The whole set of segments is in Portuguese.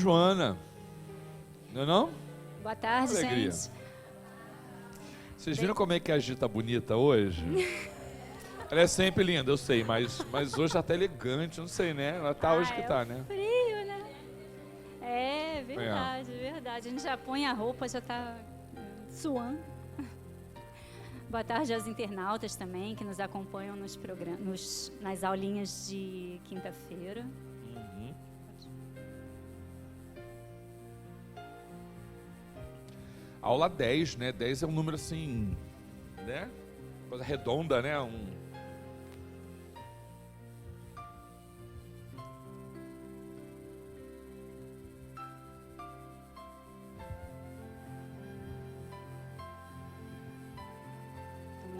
Joana. Não é não? Boa tarde, Alegria. gente. Vocês viram como é que a Gi tá bonita hoje? Ela é sempre linda, eu sei, mas hoje ela tá elegante, não sei, né? Ela tá hoje que tá, né? Frio, né? É verdade, verdade. A gente já põe a roupa, já tá suando. Boa tarde aos internautas também, que nos acompanham nas aulinhas de quinta-feira. Aula 10, né? 10 é um número assim, né? Coisa redonda, né? Vamos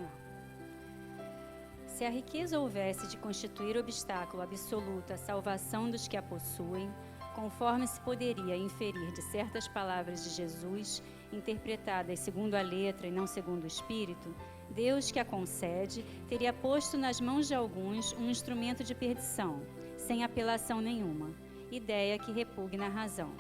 lá. Se a riqueza houvesse de constituir obstáculo absoluto à salvação dos que a possuem, conforme se poderia inferir de certas palavras de Jesus, interpretadas segundo a letra e não segundo o espírito, Deus que a concede teria posto nas mãos de alguns um instrumento de perdição, sem apelação nenhuma, ideia que repugna a razão.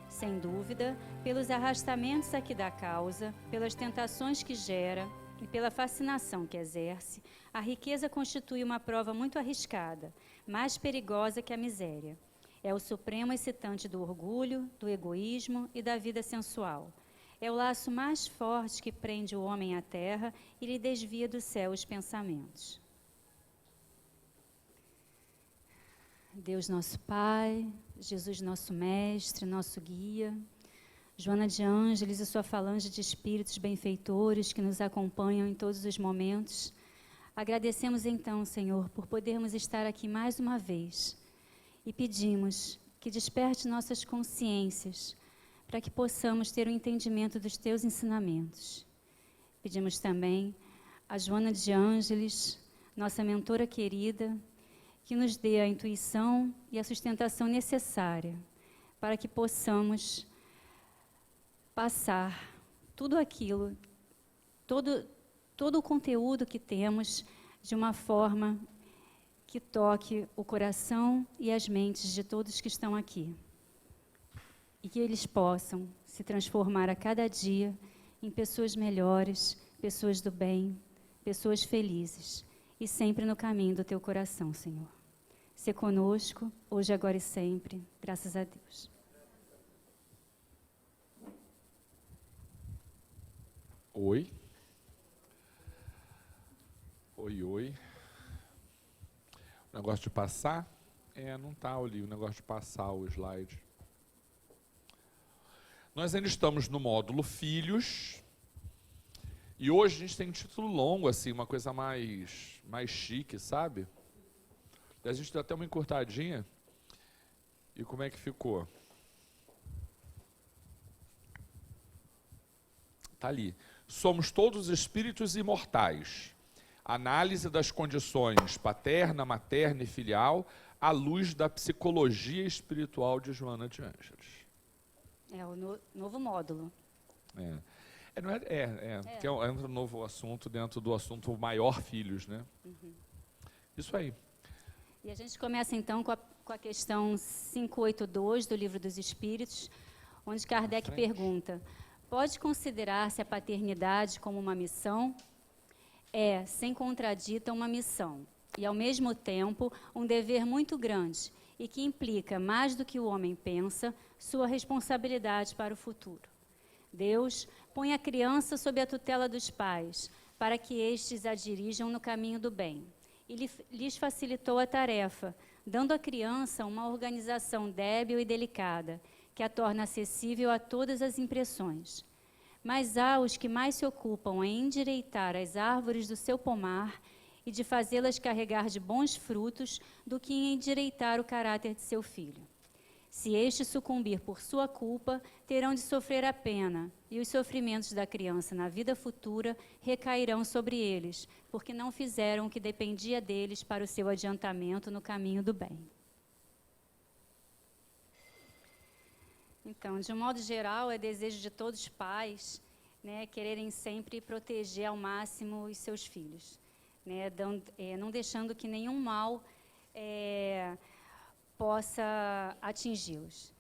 Sem dúvida, pelos arrastamentos a que dá causa, pelas tentações que gera e pela fascinação que exerce, a riqueza constitui uma prova muito arriscada, mais perigosa que a miséria. É o supremo excitante do orgulho, do egoísmo e da vida sensual. É o laço mais forte que prende o homem à terra e lhe desvia do céu os pensamentos. Deus nosso Pai, Jesus nosso Mestre, nosso Guia, Joana de Ângeles e sua falange de espíritos benfeitores que nos acompanham em todos os momentos. Agradecemos então, Senhor, por podermos estar aqui mais uma vez e pedimos que desperte nossas consciências para que possamos ter o entendimento dos teus ensinamentos. Pedimos também a Joana de Ângeles, nossa mentora querida, que nos dê a intuição e a sustentação necessária para que possamos passar tudo aquilo, todo o conteúdo que temos de uma forma que toque o coração e as mentes de todos que estão aqui. E que eles possam se transformar a cada dia em pessoas melhores, pessoas do bem, pessoas felizes, e sempre no caminho do teu coração, Senhor. Sê conosco, hoje, agora e sempre, graças a Deus. Oi. Oi. O negócio de passar? Não está ali o negócio de passar o slide. Nós ainda estamos no módulo Filhos. E hoje a gente tem um título longo, assim, uma coisa mais chique, sabe? A gente deu até uma encurtadinha. E como é que ficou? Está ali. Somos todos espíritos imortais. Análise das condições paterna, materna e filial à luz da psicologia espiritual de Joana de Ângeles. É o novo módulo. Que entra um novo assunto dentro do assunto maior filhos, né? Uhum. Isso aí. E a gente começa então com a questão 582 do Livro dos Espíritos, onde Kardec pergunta: pode considerar-se a paternidade como uma missão? É, sem contradita, uma missão, e ao mesmo tempo um dever muito grande, e que implica, mais do que o homem pensa, sua responsabilidade para o futuro. Deus põe a criança sob a tutela dos pais, para que estes a dirijam no caminho do bem, e lhes facilitou a tarefa, dando à criança uma organização débil e delicada, que a torna acessível a todas as impressões. Mas há os que mais se ocupam em endireitar as árvores do seu pomar e de fazê-las carregar de bons frutos do que em endireitar o caráter de seu filho. Se este sucumbir por sua culpa, terão de sofrer a pena, e os sofrimentos da criança na vida futura recairão sobre eles, porque não fizeram o que dependia deles para o seu adiantamento no caminho do bem. Então, de um modo geral, é desejo de todos os pais, né, quererem sempre proteger ao máximo os seus filhos, né, não deixando que nenhum mal possa atingi-los.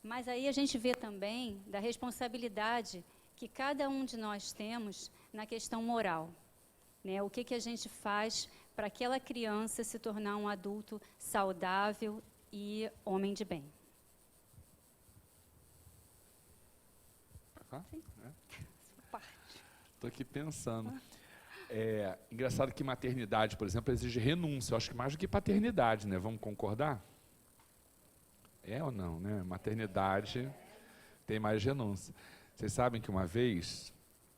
Mas aí a gente vê também da responsabilidade que cada um de nós temos na questão moral, né? O que a gente faz para aquela criança se tornar um adulto saudável e homem de bem. Estou aqui pensando. Engraçado que maternidade, por exemplo, exige renúncia. Eu acho que mais do que paternidade, né? Vamos concordar? É ou não, né? Maternidade tem mais renúncia. Vocês sabem que uma vez,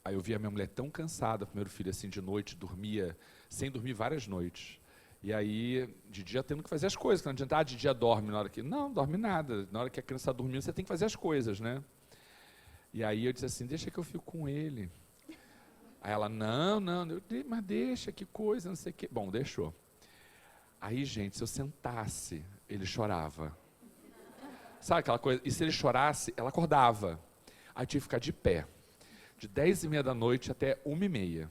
aí eu vi a minha mulher tão cansada, o primeiro filho assim de noite, dormia, sem dormir várias noites. E aí, de dia tendo que fazer as coisas, que não adianta, de dia dorme na hora que... Não, dorme nada. Na hora que a criança está dormindo, você tem que fazer as coisas, né? E aí eu disse assim, deixa que eu fico com ele. Aí ela, não, mas deixa, que coisa, não sei o quê. Bom, deixou. Aí, gente, se eu sentasse, ele chorava. Sabe aquela coisa? E se ele chorasse, ela acordava. Aí eu tive que ficar de pé. De 10h30 da noite até 1h30.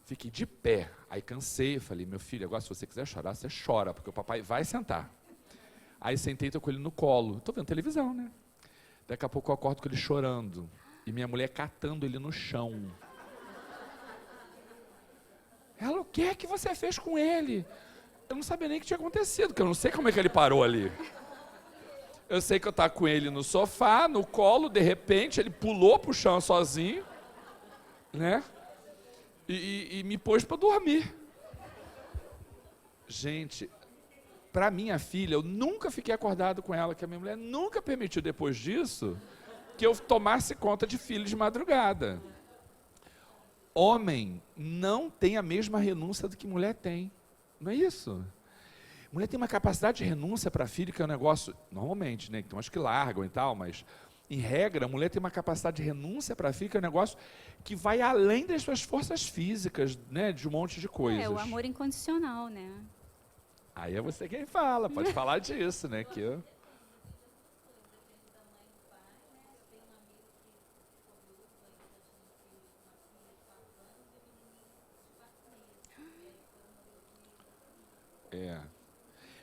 Fiquei de pé. Aí cansei, falei, meu filho, agora se você quiser chorar, você chora, porque o papai vai sentar. Aí sentei e tô com ele no colo. Estou vendo televisão, né? Daqui a pouco eu acordo com ele chorando. E minha mulher catando ele no chão. Ela, o que é que você fez com ele? Eu não sabia nem o que tinha acontecido, porque eu não sei como é que ele parou ali. Eu sei que eu estava com ele no sofá, no colo, de repente ele pulou pro chão sozinho, né? E me pôs para dormir. Gente, para minha filha, eu nunca fiquei acordado com ela, que a minha mulher nunca permitiu depois disso que eu tomasse conta de filho de madrugada. Homem não tem a mesma renúncia do que mulher tem. Não é isso? Mulher tem uma capacidade de renúncia para filho, que é um negócio, normalmente, né? Então, acho que largam e tal, mas, em regra, a mulher tem uma capacidade de renúncia para filho, que é um negócio que vai além das suas forças físicas, né? De um monte de coisas. É, o amor incondicional, né? Aí é você quem fala, pode falar disso, né? Que eu...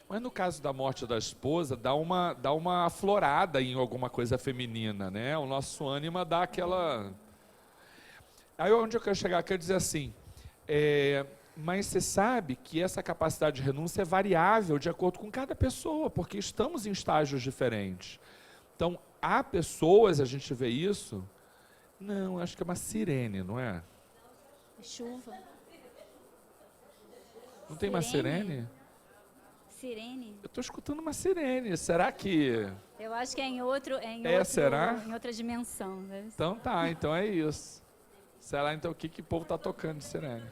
Mas no caso da morte da esposa, dá uma aflorada em alguma coisa feminina, né? O nosso ânima dá aquela... Aí onde eu quero chegar? Eu quero dizer assim, mas você sabe que essa capacidade de renúncia é variável de acordo com cada pessoa, porque estamos em estágios diferentes. Então, há pessoas, a gente vê isso... Não, acho que é uma sirene, não é? Chuva. Não tem uma sirene? Sirene? Eu estou escutando uma sirene. Será que... Eu acho que é em será? Em outra dimensão. Deve ser. Então tá, então é isso. Será então o que o povo está tocando de sirene?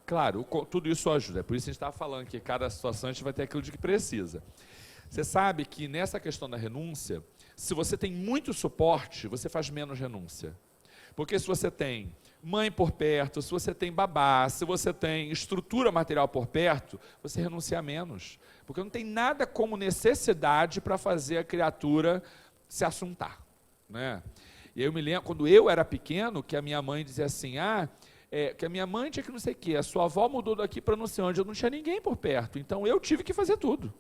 Claro, tudo isso ajuda. É por isso que a gente está falando que cada situação a gente vai ter aquilo de que precisa. Você sabe que nessa questão da renúncia, se você tem muito suporte, você faz menos renúncia. Porque se você tem mãe por perto, se você tem babá, se você tem estrutura material por perto, você renuncia menos. Porque não tem nada como necessidade para fazer a criatura se assuntar, né? E eu me lembro, quando eu era pequeno, que a minha mãe dizia assim, que a minha mãe tinha que não sei o quê, a sua avó mudou daqui para não sei onde, eu não tinha ninguém por perto, então eu tive que fazer tudo,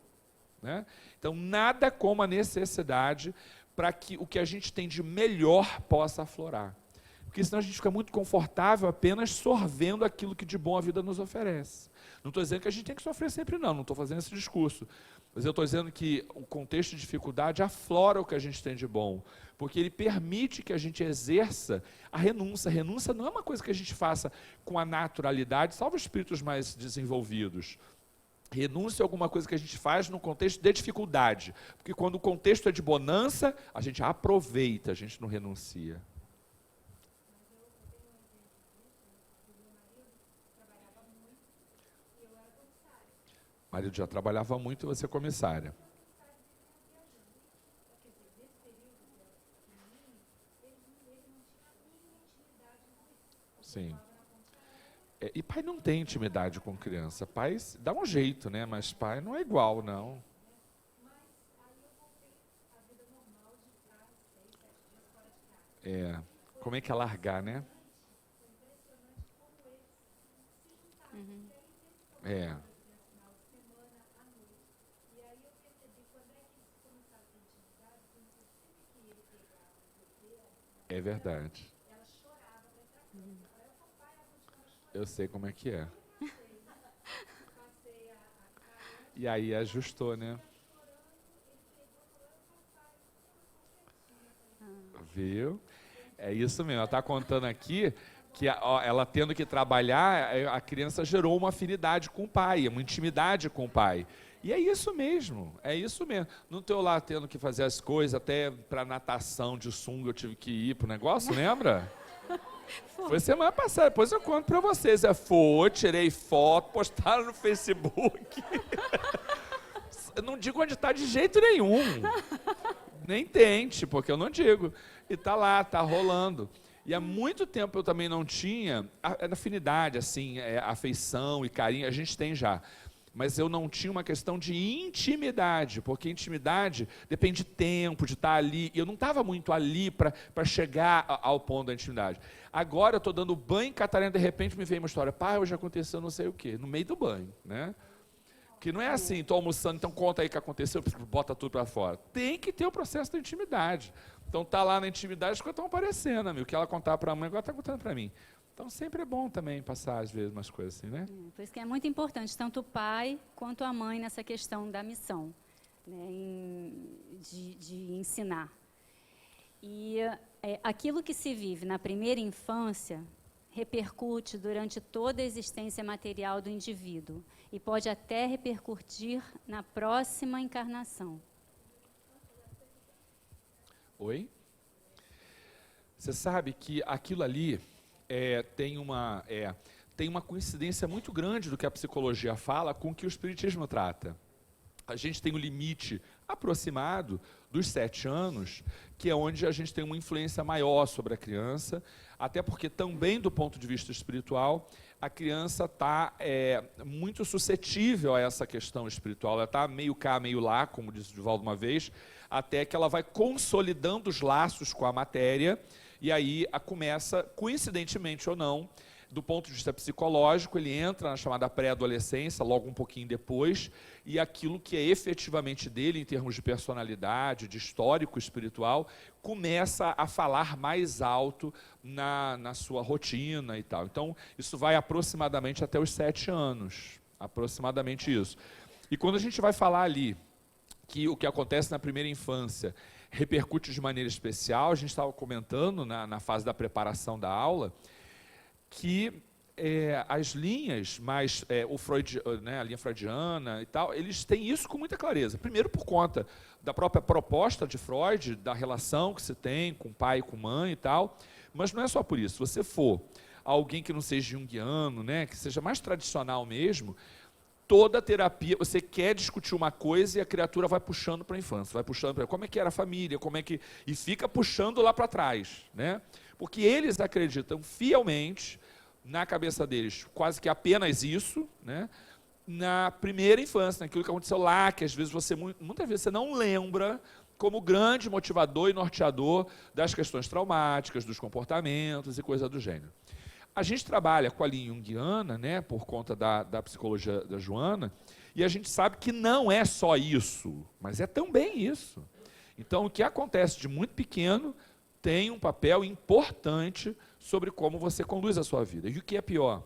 né? Então nada como a necessidade para que o que a gente tem de melhor possa aflorar. Porque senão a gente fica muito confortável apenas sorvendo aquilo que de bom a vida nos oferece. Não estou dizendo que a gente tem que sofrer sempre não estou fazendo esse discurso. Mas eu estou dizendo que o contexto de dificuldade aflora o que a gente tem de bom. Porque ele permite que a gente exerça a renúncia. A renúncia não é uma coisa que a gente faça com a naturalidade, salvo espíritos mais desenvolvidos. Renúncia é alguma coisa que a gente faz no contexto de dificuldade. Porque quando o contexto é de bonança, a gente aproveita, a gente não renuncia. O marido já trabalhava muito e você é comissária. Sim. E pai não tem intimidade com criança. Pai dá um jeito, né? Mas pai não é igual, não. Como é que é largar, né? É verdade. Eu sei como é que é. E aí ajustou, né? Viu? É isso mesmo. Ela está contando aqui que ela tendo que trabalhar, a criança gerou uma afinidade com o pai, uma intimidade com o pai. E é isso mesmo, é isso mesmo. Não estou lá tendo que fazer as coisas, até para natação de sunga eu tive que ir para o negócio, lembra? Foi semana passada, depois eu conto para vocês. Tirei foto, postaram no Facebook. Eu não digo onde está de jeito nenhum. Nem tente, porque eu não digo. E tá lá, tá rolando. E há muito tempo eu também não tinha afinidade, assim, afeição e carinho, a gente tem já. Mas eu não tinha uma questão de intimidade, porque intimidade depende de tempo, de estar ali. E eu não estava muito ali para chegar ao ponto da intimidade. Agora eu estou dando banho em Catarina, de repente me veio uma história. Pai, hoje aconteceu não sei o quê, no meio do banho, né? Que não é assim, estou almoçando, então conta aí o que aconteceu, bota tudo para fora. Tem que ter o processo da intimidade. Então tá lá na intimidade, as coisas estão aparecendo, amigo. O que ela contava para a mãe, agora está contando para mim. Então sempre é bom também passar, às vezes, umas coisas assim, né? Por isso que é muito importante, tanto o pai quanto a mãe, nessa questão da missão, né, de ensinar. E aquilo que se vive na primeira infância repercute durante toda a existência material do indivíduo e pode até repercutir na próxima encarnação. Oi? Você sabe que aquilo ali tem uma coincidência muito grande do que a psicologia fala com o que o espiritismo trata. A gente tem um limite aproximado dos 7 anos, que é onde a gente tem uma influência maior sobre a criança, até porque também do ponto de vista espiritual, a criança está muito suscetível a essa questão espiritual. Ela está meio cá, meio lá, como disse o Divaldo uma vez, até que ela vai consolidando os laços com a matéria, e aí começa, coincidentemente ou não, do ponto de vista psicológico, ele entra na chamada pré-adolescência, logo um pouquinho depois, e aquilo que é efetivamente dele, em termos de personalidade, de histórico espiritual, começa a falar mais alto na sua rotina e tal. Então, isso vai aproximadamente até os 7 anos, aproximadamente isso. E quando a gente vai falar ali que o que acontece na primeira infância repercute de maneira especial, a gente estava comentando na fase da preparação da aula, que as linhas mais, o Freud, né, a linha freudiana e tal, eles têm isso com muita clareza. Primeiro por conta da própria proposta de Freud, da relação que se tem com pai e com mãe e tal, mas não é só por isso. Se você for alguém que não seja junguiano, né, que seja mais tradicional mesmo, toda terapia, você quer discutir uma coisa e a criatura vai puxando para a infância, vai puxando para como é que era a família, e fica puxando lá para trás, né? Porque eles acreditam fielmente, na cabeça deles, quase que apenas isso, né? Na primeira infância, naquilo que aconteceu lá, que às vezes muitas vezes você não lembra, como grande motivador e norteador das questões traumáticas, dos comportamentos e coisa do gênero. A gente trabalha com a linha junguiana, né, por conta da psicologia da Joana, e a gente sabe que não é só isso, mas é também isso. Então, o que acontece de muito pequeno tem um papel importante sobre como você conduz a sua vida. E o que é pior?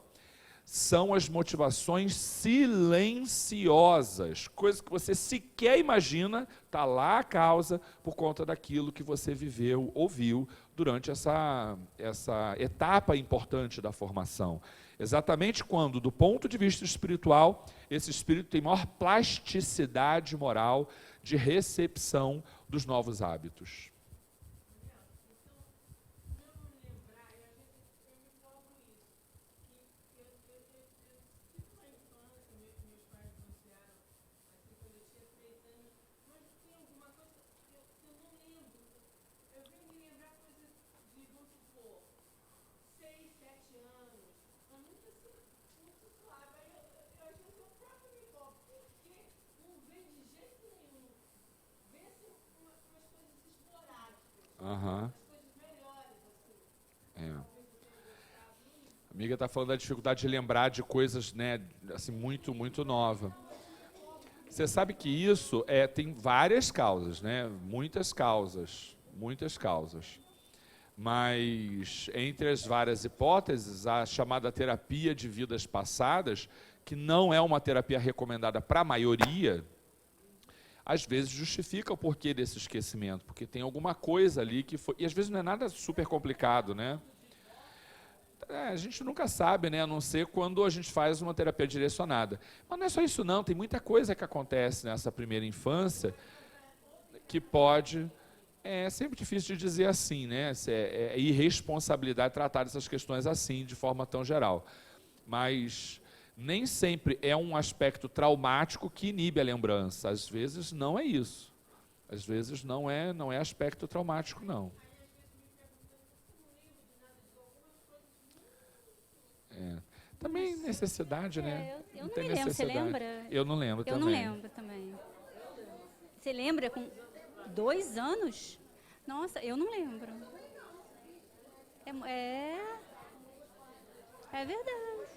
São as motivações silenciosas, coisas que você sequer imagina, está lá a causa por conta daquilo que você viveu, ouviu durante essa etapa importante da formação. Exatamente quando, do ponto de vista espiritual, esse espírito tem maior plasticidade moral de recepção dos novos hábitos. Uhum. A amiga está falando da dificuldade de lembrar de coisas, né, assim, muito, muito nova. Você sabe que isso tem várias causas, né? Muitas causas. Mas, entre as várias hipóteses, a chamada terapia de vidas passadas, que não é uma terapia recomendada para a maioria, às vezes justifica o porquê desse esquecimento, porque tem alguma coisa ali que foi... E às vezes não é nada super complicado, né? A gente nunca sabe, né? A não ser quando a gente faz uma terapia direcionada. Mas não é só isso não, tem muita coisa que acontece nessa primeira infância que pode... É sempre difícil de dizer assim, né? É irresponsabilidade tratar essas questões assim, de forma tão geral. Mas nem sempre é um aspecto traumático que inibe a lembrança. Às vezes não é isso. Às vezes não é aspecto traumático, não. Também necessidade, né? Eu não me lembro, você lembra? Eu não lembro também. Eu não lembro também. Você lembra com 2 anos? Nossa, eu não lembro. É verdade.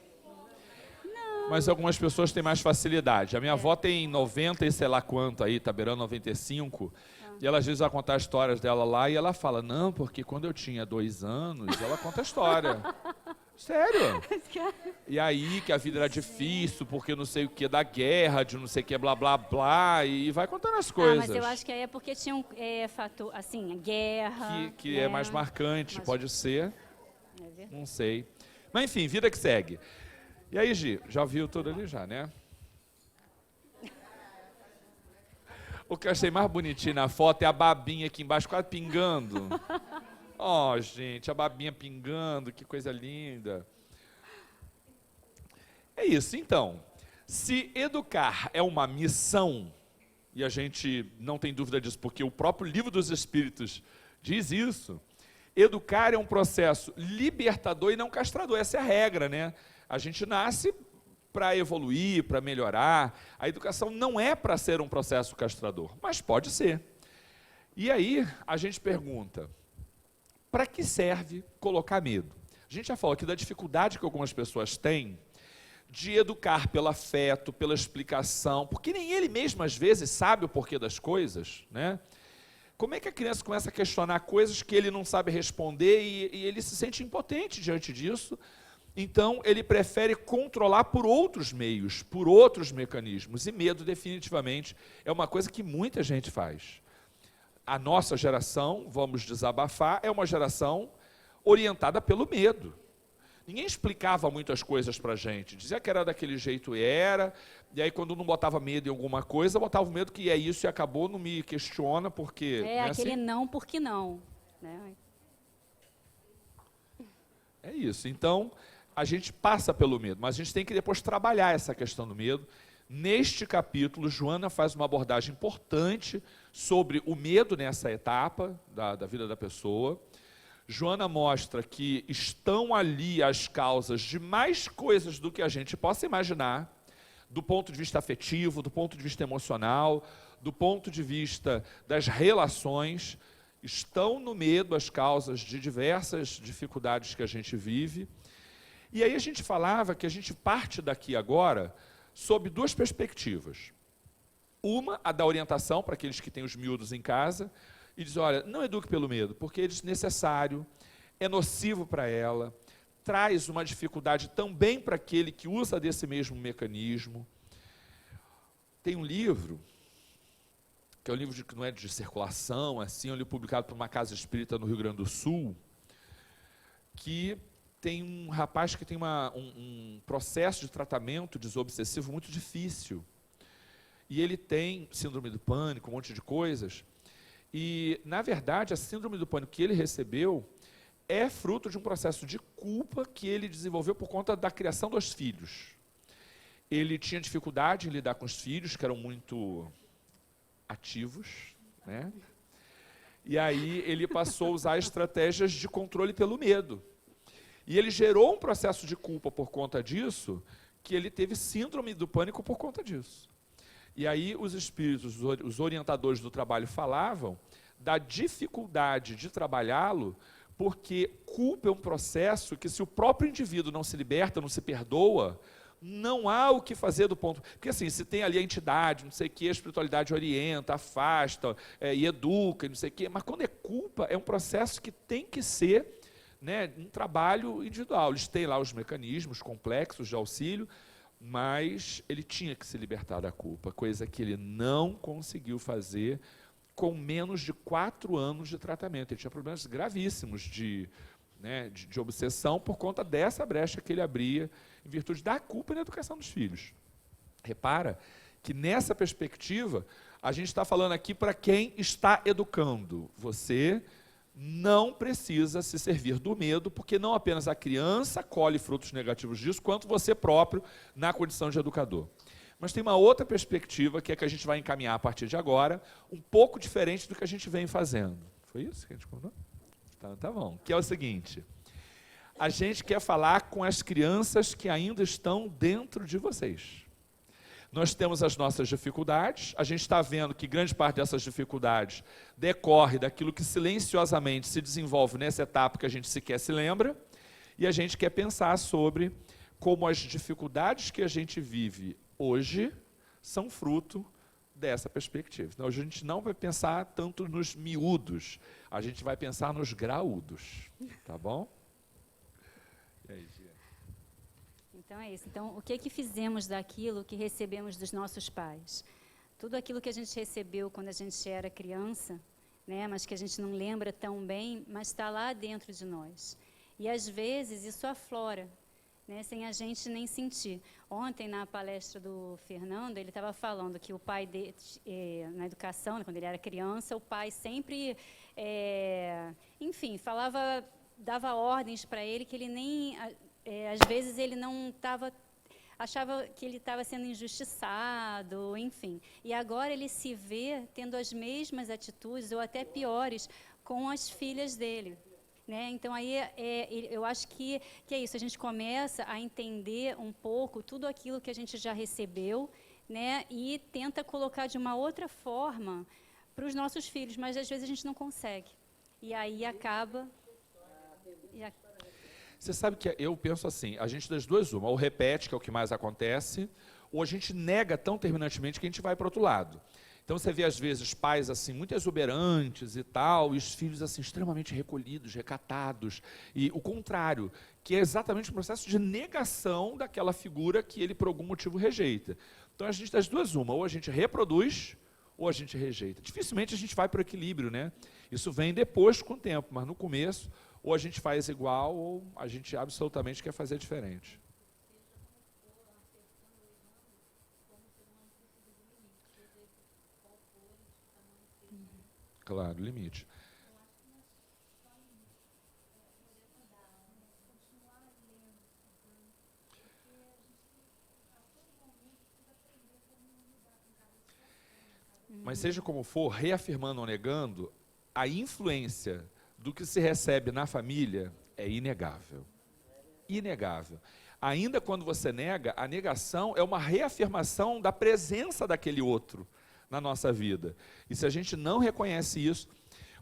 Não. Mas algumas pessoas têm mais facilidade. A minha avó tem 90 e sei lá quanto aí, tá beirando 95. E ela às vezes vai contar as histórias dela lá e ela fala, não, porque quando eu tinha 2 anos, ela conta a história. Sério? E aí que a vida era difícil, porque não sei o que, da guerra, de não sei o que, blá, blá, blá, e vai contando as coisas. Mas eu acho que aí é porque tinha um fator, assim, a guerra. Que é mais marcante, pode ser. É verdade. Não sei. Mas enfim, vida que segue. E aí, Gi, já viu tudo ali já, né? O que eu achei mais bonitinho na foto é a babinha aqui embaixo, quase pingando. Ó, gente, a babinha pingando, que coisa linda. É isso, então. Se educar é uma missão, e a gente não tem dúvida disso, porque o próprio Livro dos Espíritos diz isso, educar é um processo libertador e não castrador, essa é a regra, né? A gente nasce para evoluir, para melhorar. A educação não é para ser um processo castrador, mas pode ser. E aí a gente pergunta, para que serve colocar medo? A gente já falou aqui da dificuldade que algumas pessoas têm de educar pelo afeto, pela explicação, porque nem ele mesmo às vezes sabe o porquê das coisas, né? Como é que a criança começa a questionar coisas que ele não sabe responder e ele se sente impotente diante disso? Então, ele prefere controlar por outros meios, por outros mecanismos. E medo, definitivamente, é uma coisa que muita gente faz. A nossa geração, vamos desabafar, é uma geração orientada pelo medo. Ninguém explicava muitas coisas para a gente. Dizia que era daquele jeito e era. E aí, quando não botava medo em alguma coisa, botava o medo que é isso e acabou, não me questiona, porque... É aquele assim? Não, porque não. Né? É isso. Então, a gente passa pelo medo, mas a gente tem que depois trabalhar essa questão do medo. Neste capítulo, Joana faz uma abordagem importante sobre o medo nessa etapa da vida da pessoa. Joana mostra que estão ali as causas de mais coisas do que a gente possa imaginar, do ponto de vista afetivo, do ponto de vista emocional, do ponto de vista das relações. Estão no medo as causas de diversas dificuldades que a gente vive. E aí a gente falava que a gente parte daqui agora sob 2 perspectivas. Uma, a da orientação para aqueles que têm os miúdos em casa, e diz, olha, não eduque pelo medo, porque é desnecessário, é nocivo para ela, traz uma dificuldade também para aquele que usa desse mesmo mecanismo. Tem um livro, que é um livro que não é de circulação, assim, é um livro publicado por uma casa espírita no Rio Grande do Sul, que tem um rapaz que tem um processo de tratamento desobsessivo muito difícil. E ele tem síndrome do pânico, um monte de coisas. E, na verdade, a síndrome do pânico que ele recebeu é fruto de um processo de culpa que ele desenvolveu por conta da criação dos filhos. Ele tinha dificuldade em lidar com os filhos, que eram muito ativos, né? E aí ele passou a usar estratégias de controle pelo medo. E ele gerou um processo de culpa por conta disso, que ele teve síndrome do pânico por conta disso. E aí os espíritos, os orientadores do trabalho falavam da dificuldade de trabalhá-lo, porque culpa é um processo que se o próprio indivíduo não se liberta, não se perdoa, não há o que fazer do ponto... Porque assim, se tem ali a entidade, não sei o que, a espiritualidade orienta, afasta, e educa, não sei o que, mas quando é culpa, é um processo que tem que ser, né, um trabalho individual. Eles têm lá os mecanismos complexos de auxílio, mas ele tinha que se libertar da culpa, coisa que ele não conseguiu fazer com menos de 4 anos de tratamento. Ele tinha problemas gravíssimos de obsessão por conta dessa brecha que ele abria em virtude da culpa na educação dos filhos. Repara que nessa perspectiva, a gente está falando aqui para quem está educando. Você não precisa se servir do medo, porque não apenas a criança colhe frutos negativos disso, quanto você próprio na condição de educador. Mas tem uma outra perspectiva, que é que a gente vai encaminhar a partir de agora, um pouco diferente do que a gente vem fazendo. Foi isso que a gente contou? Tá bom. Que é o seguinte, a gente quer falar com as crianças que ainda estão dentro de vocês. Nós temos as nossas dificuldades, a gente está vendo que grande parte dessas dificuldades decorre daquilo que silenciosamente se desenvolve nessa etapa que a gente sequer se lembra, e a gente quer pensar sobre como as dificuldades que a gente vive hoje são fruto dessa perspectiva. Então, hoje a gente não vai pensar tanto nos miúdos, a gente vai pensar nos graúdos, tá bom? E aí, Gia? Então é isso. Então, o que fizemos daquilo que recebemos dos nossos pais? Tudo aquilo que a gente recebeu quando a gente era criança, né, mas que a gente não lembra tão bem, mas está lá dentro de nós. E às vezes isso aflora, né, sem a gente nem sentir. Ontem, na palestra do Fernando, ele estava falando que o pai dele, na educação, né, quando ele era criança, o pai sempre, enfim, dava ordens para ele que ele nem... às vezes ele não estava, achava que ele estava sendo injustiçado, enfim. E agora ele se vê tendo as mesmas atitudes, ou até piores, com as filhas dele. Né? Então, aí, eu acho que é isso, a gente começa a entender um pouco tudo aquilo que a gente já recebeu, né? E tenta colocar de uma outra forma para os nossos filhos, mas às vezes a gente não consegue. E aí acaba... Você sabe que eu penso assim, a gente das duas uma, ou repete, que é o que mais acontece, ou a gente nega tão terminantemente que a gente vai para o outro lado. Então você vê às vezes pais assim muito exuberantes e tal, e os filhos assim extremamente recolhidos, recatados, e o contrário, que é exatamente o processo de negação daquela figura que ele por algum motivo rejeita. Então a gente das duas uma, ou a gente reproduz, ou a gente rejeita. Dificilmente a gente vai para o equilíbrio, né? Isso vem depois com o tempo, mas no começo ou a gente faz igual, ou a gente absolutamente quer fazer diferente. Claro, limite. Mas seja como for, reafirmando ou negando, a influência do que se recebe na família é inegável. Inegável. Ainda quando você nega, a negação é uma reafirmação da presença daquele outro na nossa vida. E se a gente não reconhece isso...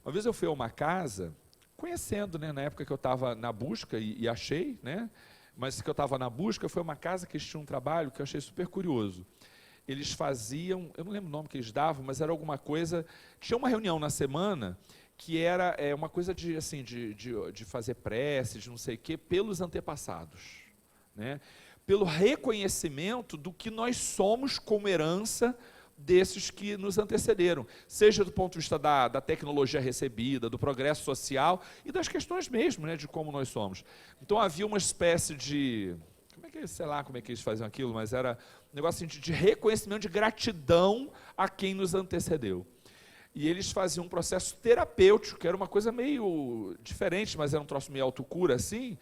Uma vez eu fui a uma casa, conhecendo, né, na época que eu estava na busca, e achei, né, mas que eu estava na busca, foi uma casa que eles tinham um trabalho que eu achei super curioso. Eles faziam, eu não lembro o nome que eles davam, mas era alguma coisa... Tinha uma reunião na semana que era uma coisa de, assim, de fazer prece, de não sei o quê, pelos antepassados, né? Pelo reconhecimento do que nós somos como herança desses que nos antecederam, seja do ponto de vista da tecnologia recebida, do progresso social e das questões mesmo, né, de como nós somos. Então havia uma espécie de... sei lá como é que eles faziam aquilo, mas era um negócio assim, de reconhecimento, de gratidão a quem nos antecedeu. E eles faziam um processo terapêutico, que era uma coisa meio diferente, mas era um troço meio autocura, assim,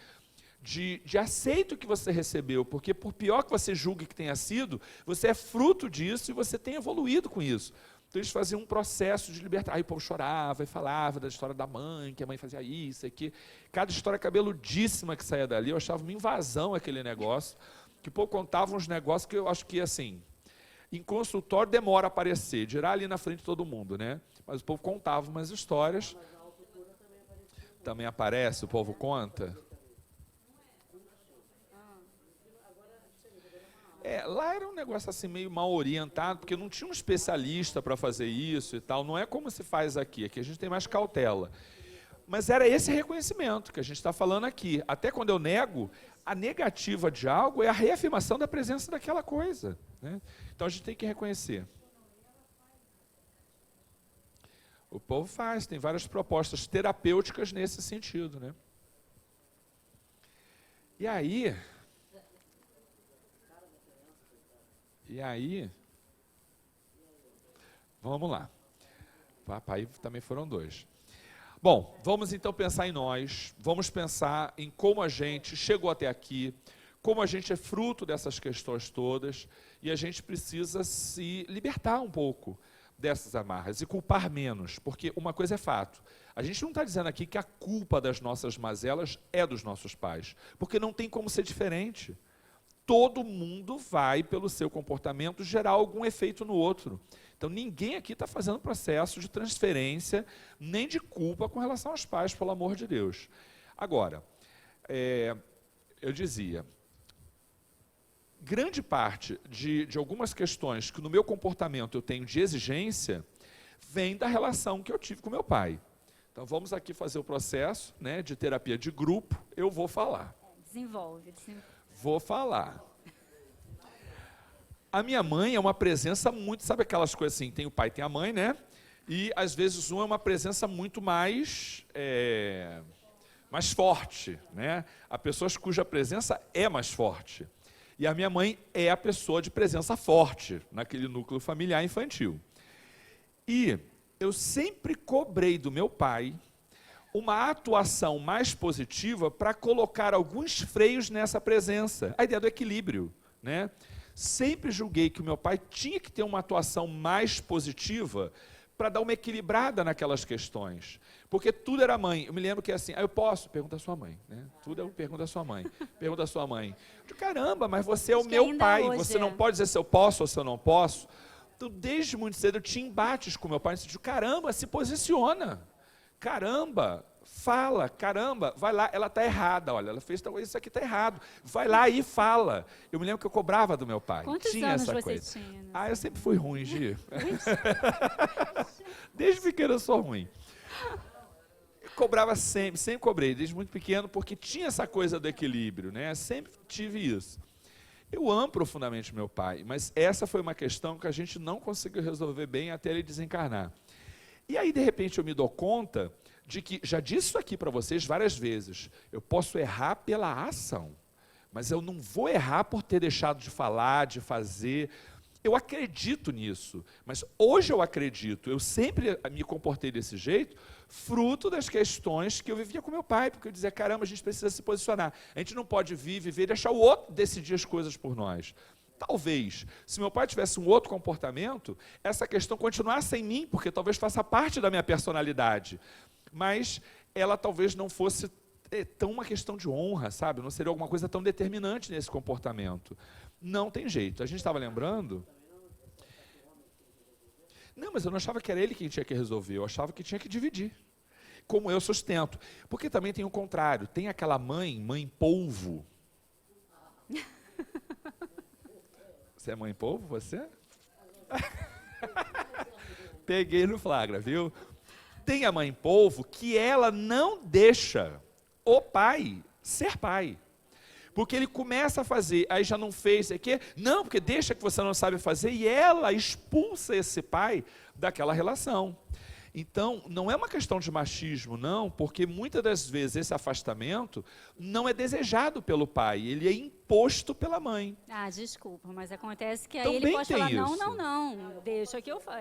de aceito que você recebeu, porque por pior que você julgue que tenha sido, você é fruto disso e você tem evoluído com isso. Então eles faziam um processo de libertar. Aí o povo chorava e falava da história da mãe, que a mãe fazia isso, aqui. Cada história cabeludíssima que saía dali, eu achava uma invasão aquele negócio, que o povo contava uns negócios que eu acho que, assim, em consultório demora a aparecer, dirá ali na frente de todo mundo, né? Mas o povo contava umas histórias. Também aparece, o povo conta. Lá era um negócio assim meio mal orientado, porque não tinha um especialista para fazer isso e tal. Não é como se faz aqui. Aqui a gente tem mais cautela. Mas era esse reconhecimento que a gente está falando aqui. Até quando eu nego, a negativa de algo é a reafirmação da presença daquela coisa, né? Então a gente tem que reconhecer. O povo faz, tem várias propostas terapêuticas nesse sentido, né? E aí, vamos lá. Papai também foram 2. Bom, vamos então pensar em nós, vamos pensar em como a gente chegou até aqui, como a gente é fruto dessas questões todas, e a gente precisa se libertar um pouco dessas amarras e culpar menos, porque uma coisa é fato, a gente não está dizendo aqui que a culpa das nossas mazelas é dos nossos pais, porque não tem como ser diferente. Todo mundo vai, pelo seu comportamento, gerar algum efeito no outro. Então, ninguém aqui está fazendo processo de transferência, nem de culpa com relação aos pais, pelo amor de Deus. Agora, eu dizia, grande parte de algumas questões que no meu comportamento eu tenho de exigência, vem da relação que eu tive com meu pai. Então, vamos aqui fazer o processo, né, de terapia de grupo, eu vou falar. Desenvolve. Vou falar. A minha mãe é uma presença muito, sabe aquelas coisas assim, tem o pai, tem a mãe, né? E às vezes um é uma presença muito mais forte, né? Há pessoas cuja presença é mais forte. E a minha mãe é a pessoa de presença forte naquele núcleo familiar infantil. E eu sempre cobrei do meu pai uma atuação mais positiva para colocar alguns freios nessa presença. A ideia do equilíbrio, né? Sempre julguei que o meu pai tinha que ter uma atuação mais positiva para dar uma equilibrada naquelas questões. Porque tudo era mãe. Eu me lembro que é assim, eu posso? Pergunta a sua mãe, né? Tudo é pergunta a sua mãe. Pergunta a sua mãe. Eu digo, caramba, mas você é o meu pai, você não pode dizer se eu posso ou se eu não posso. Então, desde muito cedo, eu tinha embates com meu pai. Eu disse, caramba, se posiciona. Caramba, fala, caramba, vai lá, ela está errada, olha, ela fez isso aqui está errado, vai lá e fala. Eu me lembro que eu cobrava do meu pai. Quantos tinha anos essa você coisa. tinha? Eu sempre fui ruim, Gi. Desde pequeno eu sou ruim. Eu cobrava sempre cobrei, desde muito pequeno, porque tinha essa coisa do equilíbrio, né? Sempre tive isso. Eu amo profundamente meu pai, mas essa foi uma questão que a gente não conseguiu resolver bem até ele desencarnar. E aí, de repente, eu me dou conta de que, já disse isso aqui para vocês várias vezes, eu posso errar pela ação, mas eu não vou errar por ter deixado de falar, de fazer. Eu acredito nisso, mas hoje eu acredito, eu sempre me comportei desse jeito, fruto das questões que eu vivia com meu pai, porque eu dizia, caramba, a gente precisa se posicionar, a gente não pode viver e deixar o outro decidir as coisas por nós. Talvez, se meu pai tivesse um outro comportamento, essa questão continuasse em mim, porque talvez faça parte da minha personalidade, mas ela talvez não fosse tão uma questão de honra, sabe? Não seria alguma coisa tão determinante nesse comportamento. Não tem jeito. A gente estava lembrando... Não, mas eu não achava que era ele quem tinha que resolver, eu achava que tinha que dividir. Como eu sustento. Porque também tem o contrário, tem aquela mãe polvo. Você é mãe polvo, você? Peguei no flagra, viu? Tem a mãe polvo que ela não deixa o pai ser pai. Porque ele começa a fazer, aí já não fez, não, porque deixa que você não sabe fazer, e ela expulsa esse pai daquela relação. Então, não é uma questão de machismo, não, porque muitas das vezes esse afastamento não é desejado pelo pai, ele é imposto pela mãe. Desculpa, mas acontece que aí Também ele pode falar, isso. não, deixa que eu falo.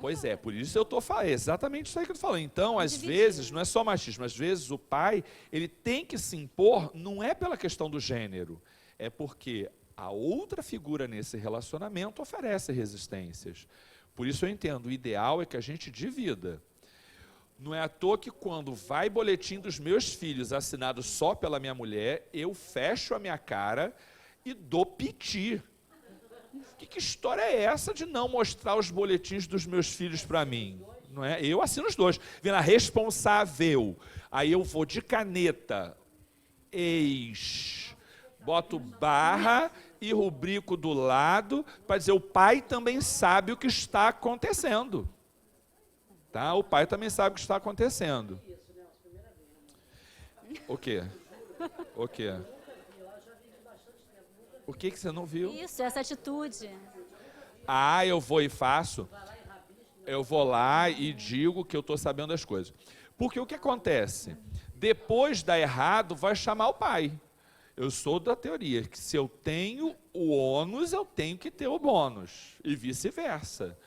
Pois é, por isso eu estou falando, exatamente isso aí que eu estou falando. Então, às vezes, não é só machismo, às vezes o pai, ele tem que se impor, não é pela questão do gênero, é porque a outra figura nesse relacionamento oferece resistências. Por isso eu entendo, o ideal é que a gente divida. Não é à toa que quando vai boletim dos meus filhos assinado só pela minha mulher, eu fecho a minha cara e dou piti. Que história é essa de não mostrar os boletins dos meus filhos para mim? Não é? Eu assino os dois. Vendo a responsável. Aí eu vou de caneta, boto barra e rubrico do lado para dizer, o pai também sabe o que está acontecendo. Tá? O pai também sabe o que está acontecendo. O quê? O quê? O que você não viu? Isso, essa atitude. Ah, eu vou e faço. Eu vou lá e digo que eu estou sabendo das coisas. Porque o que acontece? Depois dá errado, vai chamar o pai. Eu sou da teoria que se eu tenho o ônus, eu tenho que ter o bônus. E vice-versa.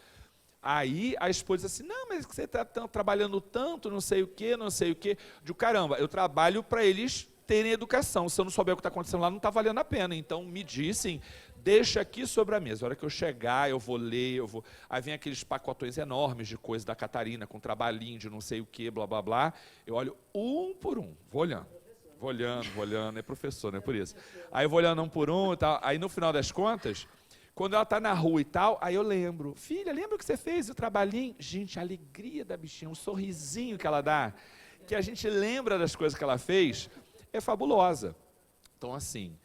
Aí a esposa diz assim, não, mas você está trabalhando tanto, não sei o quê, não sei o quê. Digo, caramba, eu trabalho para eles terem educação. Se eu não souber o que está acontecendo lá, não está valendo a pena. Então me dizem, deixa aqui sobre a mesa. A hora que eu chegar, eu vou ler, eu vou... Aí vem aqueles pacotões enormes de coisa da Catarina, com trabalhinho de não sei o quê, blá, blá, blá. Eu olho um por um, vou olhando, é professor, não é por isso. Aí eu vou olhando um por um e tal. Aí no final das contas, quando ela está na rua e tal, aí eu lembro, filha, lembra o que você fez, o trabalhinho? Gente, a alegria da bichinha, um sorrisinho que ela dá, que a gente lembra das coisas que ela fez, é fabulosa. Então, assim,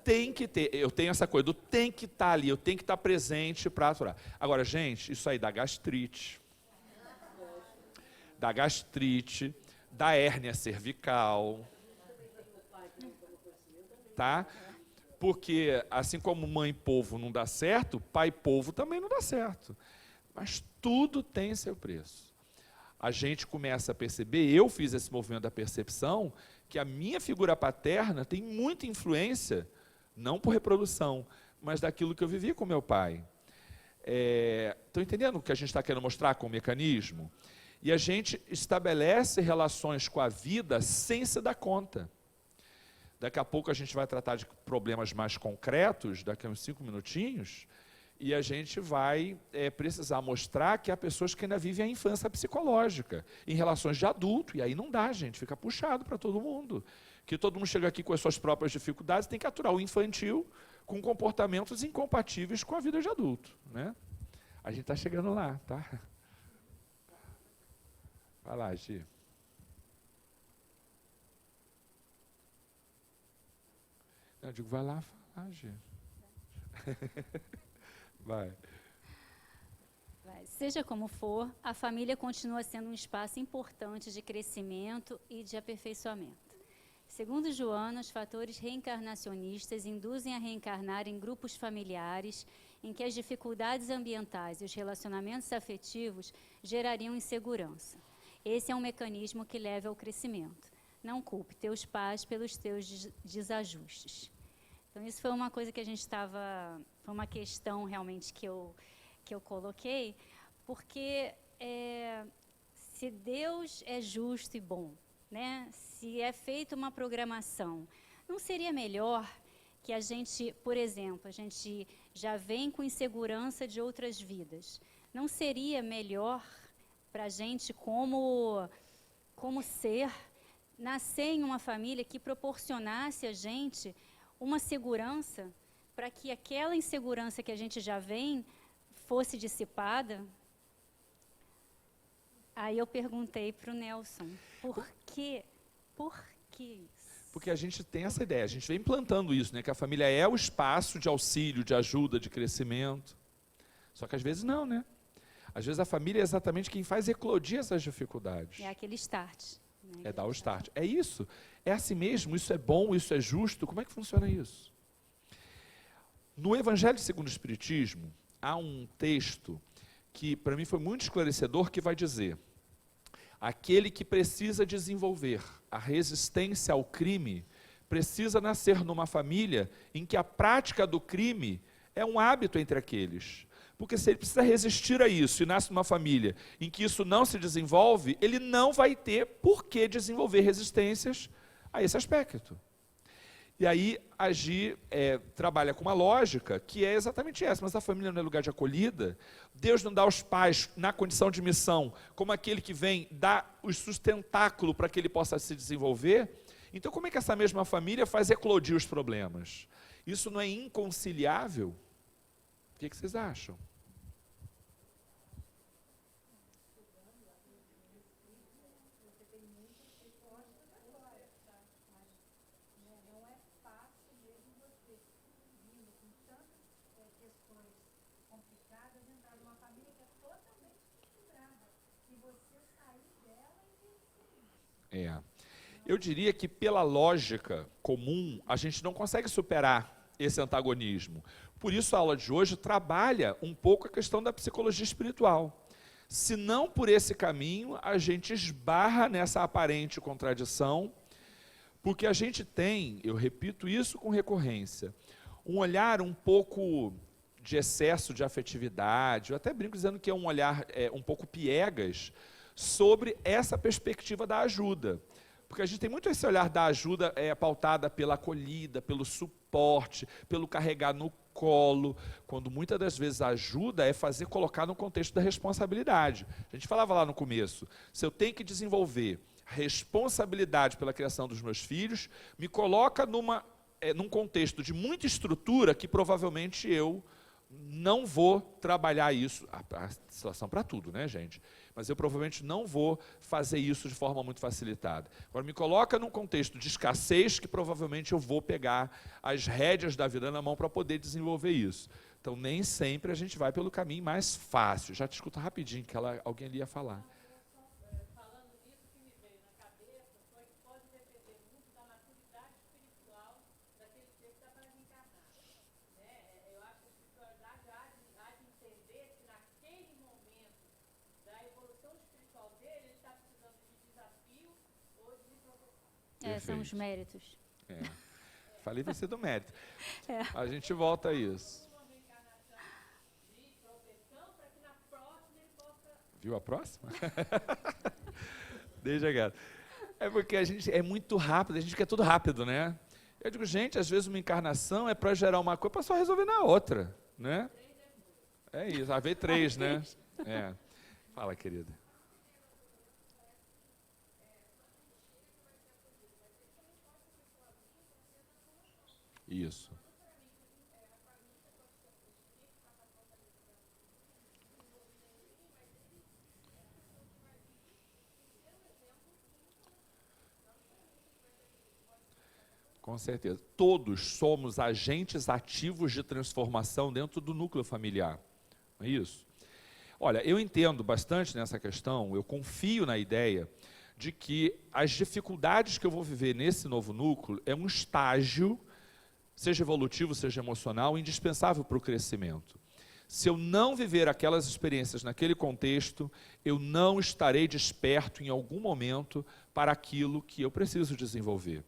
tem que ter, eu tenho essa coisa do tem que estar ali, eu tenho que estar presente para aturar. Agora, gente, isso aí dá gastrite, da hérnia cervical, tá? Porque, assim como mãe polvo não dá certo, pai polvo também não dá certo. Mas tudo tem seu preço. A gente começa a perceber, eu fiz esse movimento da percepção, que a minha figura paterna tem muita influência, não por reprodução, mas daquilo que eu vivi com meu pai. Estão entendendo o que a gente está querendo mostrar com o mecanismo? E a gente estabelece relações com a vida sem se dar conta. Daqui a pouco a gente vai tratar de problemas mais concretos, daqui a uns 5 minutinhos, e a gente vai precisar mostrar que há pessoas que ainda vivem a infância psicológica, em relações de adulto, e aí não dá, gente, fica puxado para todo mundo. Que todo mundo chega aqui com as suas próprias dificuldades, tem que aturar o infantil com comportamentos incompatíveis com a vida de adulto. Né? A gente está chegando lá, tá? Vai lá, Gi. Eu digo, vai lá falar, Gi. Vai. Seja como for, a família continua sendo um espaço importante de crescimento e de aperfeiçoamento. Segundo Joana, os fatores reencarnacionistas induzem a reencarnar em grupos familiares em que as dificuldades ambientais e os relacionamentos afetivos gerariam insegurança. Esse é um mecanismo que leva ao crescimento. Não culpe teus pais pelos teus desajustes. Então, isso foi uma coisa que a gente estava... Foi uma questão, realmente, que eu coloquei, porque se Deus é justo e bom, né? Se é feita uma programação, não seria melhor que a gente, por exemplo, a gente já vem com insegurança de outras vidas, não seria melhor para a gente como ser, nascer em uma família que proporcionasse a gente uma segurança para que aquela insegurança que a gente já vem fosse dissipada? Aí eu perguntei para o Nelson, por quê? Por que isso? Porque a gente tem essa ideia, a gente vem implantando isso, né? Que a família é o espaço de auxílio, de ajuda, de crescimento. Só que às vezes não, né? Às vezes a família é exatamente quem faz eclodir essas dificuldades. É aquele start. Né? É dar o start. É isso? É assim mesmo? Isso é bom? Isso é justo? Como é que funciona isso? No Evangelho segundo o Espiritismo, há um texto que para mim foi muito esclarecedor, que vai dizer: aquele que precisa desenvolver a resistência ao crime precisa nascer numa família em que a prática do crime é um hábito entre aqueles. Porque se ele precisa resistir a isso e nasce numa família em que isso não se desenvolve, ele não vai ter por que desenvolver resistências a esse aspecto. E aí a Gi trabalha com uma lógica que é exatamente essa, mas a família não é lugar de acolhida. Deus não dá aos pais, na condição de missão, como aquele que vem, dá o sustentáculo para que ele possa se desenvolver. Então como é que essa mesma família faz eclodir os problemas? Isso não é inconciliável? O que vocês acham? Eu diria que, pela lógica comum, a gente não consegue superar esse antagonismo. Por isso, a aula de hoje trabalha um pouco a questão da psicologia espiritual. Se não por esse caminho, a gente esbarra nessa aparente contradição, porque a gente tem, eu repito isso com recorrência, um olhar um pouco de excesso de afetividade, eu até brinco dizendo que é um olhar um pouco piegas, sobre essa perspectiva da ajuda. Porque a gente tem muito esse olhar da ajuda pautada pela acolhida, pelo suporte, pelo carregar no colo, quando muitas das vezes a ajuda é fazer colocar no contexto da responsabilidade. A gente falava lá no começo, se eu tenho que desenvolver responsabilidade pela criação dos meus filhos, me coloca num contexto de muita estrutura que provavelmente eu não vou trabalhar isso, a situação para tudo, né, gente? Mas eu provavelmente não vou fazer isso de forma muito facilitada. Agora, me coloca num contexto de escassez que provavelmente eu vou pegar as rédeas da vida na mão para poder desenvolver isso. Então, nem sempre a gente vai pelo caminho mais fácil. Já te escuta rapidinho, que alguém ali ia falar. São os méritos. Falei você do mérito. A gente volta a isso. Viu a próxima? Deixa, cara. É porque a gente é muito rápido, a gente quer tudo rápido, né? Eu digo, gente, às vezes uma encarnação é para gerar uma coisa para só resolver na outra, né? É isso, veio 3, né? Fala, querida. Isso. Com certeza. Todos somos agentes ativos de transformação dentro do núcleo familiar. Não é isso? Olha, eu entendo bastante nessa questão, eu confio na ideia de que as dificuldades que eu vou viver nesse novo núcleo é um estágio, seja evolutivo, seja emocional, indispensável para o crescimento. Se eu não viver aquelas experiências naquele contexto, eu não estarei desperto em algum momento para aquilo que eu preciso desenvolver.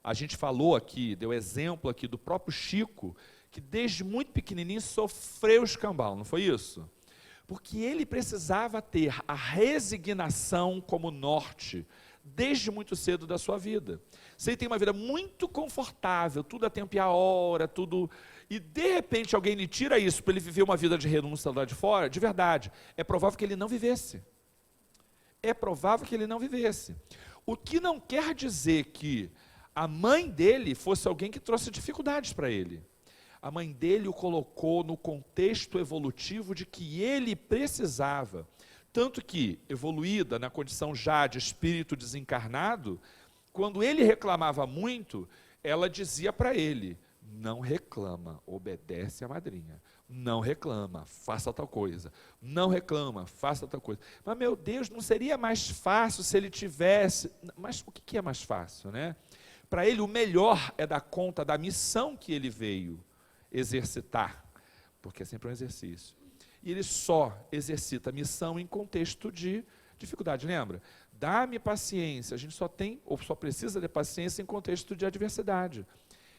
A gente falou aqui, deu exemplo aqui do próprio Chico, que desde muito pequenininho sofreu escambau, não foi isso? Porque ele precisava ter a resignação como norte, desde muito cedo da sua vida. Se ele tem uma vida muito confortável, tudo a tempo e a hora, tudo... E de repente alguém lhe tira isso para ele viver uma vida de renúncia lá de fora, de verdade, é provável que ele não vivesse. É provável que ele não vivesse. O que não quer dizer que a mãe dele fosse alguém que trouxe dificuldades para ele. A mãe dele o colocou no contexto evolutivo de que ele precisava. Tanto que, evoluída na condição já de espírito desencarnado, quando ele reclamava muito, ela dizia para ele, não reclama, obedece à madrinha. Não reclama, faça tal coisa. Não reclama, faça tal coisa. Mas, meu Deus, não seria mais fácil se ele tivesse... Mas o que é mais fácil, né? Para ele, o melhor é dar conta da missão que ele veio exercitar, porque é sempre um exercício. E ele só exercita a missão em contexto de dificuldade, lembra? Dá-me paciência, a gente só tem, ou só precisa de paciência em contexto de adversidade.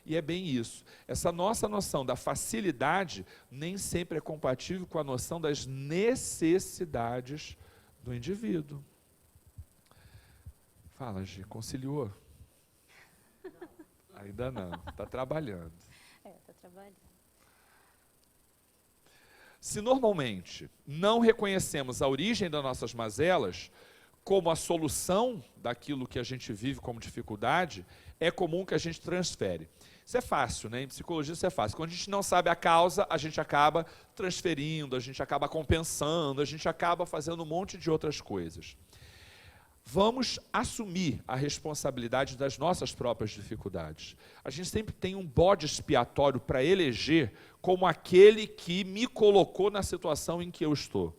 E é bem isso. Essa nossa noção da facilidade nem sempre é compatível com a noção das necessidades do indivíduo. Fala, Gi, conciliou? Ainda não, está trabalhando. Está trabalhando. Se normalmente não reconhecemos a origem das nossas mazelas como a solução daquilo que a gente vive como dificuldade, é comum que a gente transfere. Isso é fácil, né? Em psicologia isso é fácil. Quando a gente não sabe a causa, a gente acaba transferindo, a gente acaba compensando, a gente acaba fazendo um monte de outras coisas. Vamos assumir a responsabilidade das nossas próprias dificuldades. A gente sempre tem um bode expiatório para eleger como aquele que me colocou na situação em que eu estou.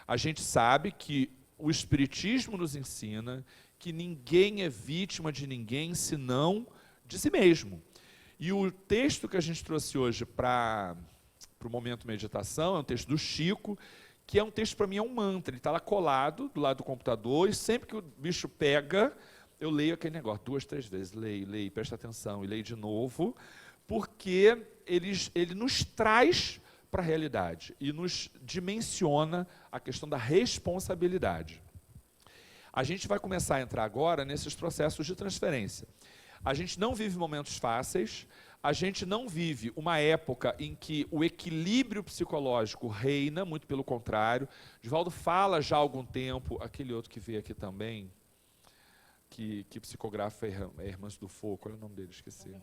A gente sabe que o Espiritismo nos ensina que ninguém é vítima de ninguém, senão de si mesmo. E o texto que a gente trouxe hoje para o momento meditação é um texto do Chico, que é um texto, para mim, é um mantra. Ele está lá colado do lado do computador, e sempre que o bicho pega, eu leio aquele negócio 2, 3 vezes, leio, presta atenção, e leio de novo, porque ele nos traz para a realidade e nos dimensiona a questão da responsabilidade. A gente vai começar a entrar agora nesses processos de transferência. A gente não vive momentos fáceis, a gente não vive uma época em que o equilíbrio psicológico reina, muito pelo contrário. Divaldo fala já há algum tempo, aquele outro que veio aqui também, que psicografa Irmãs do Fogo, qual é o nome dele? Esqueci.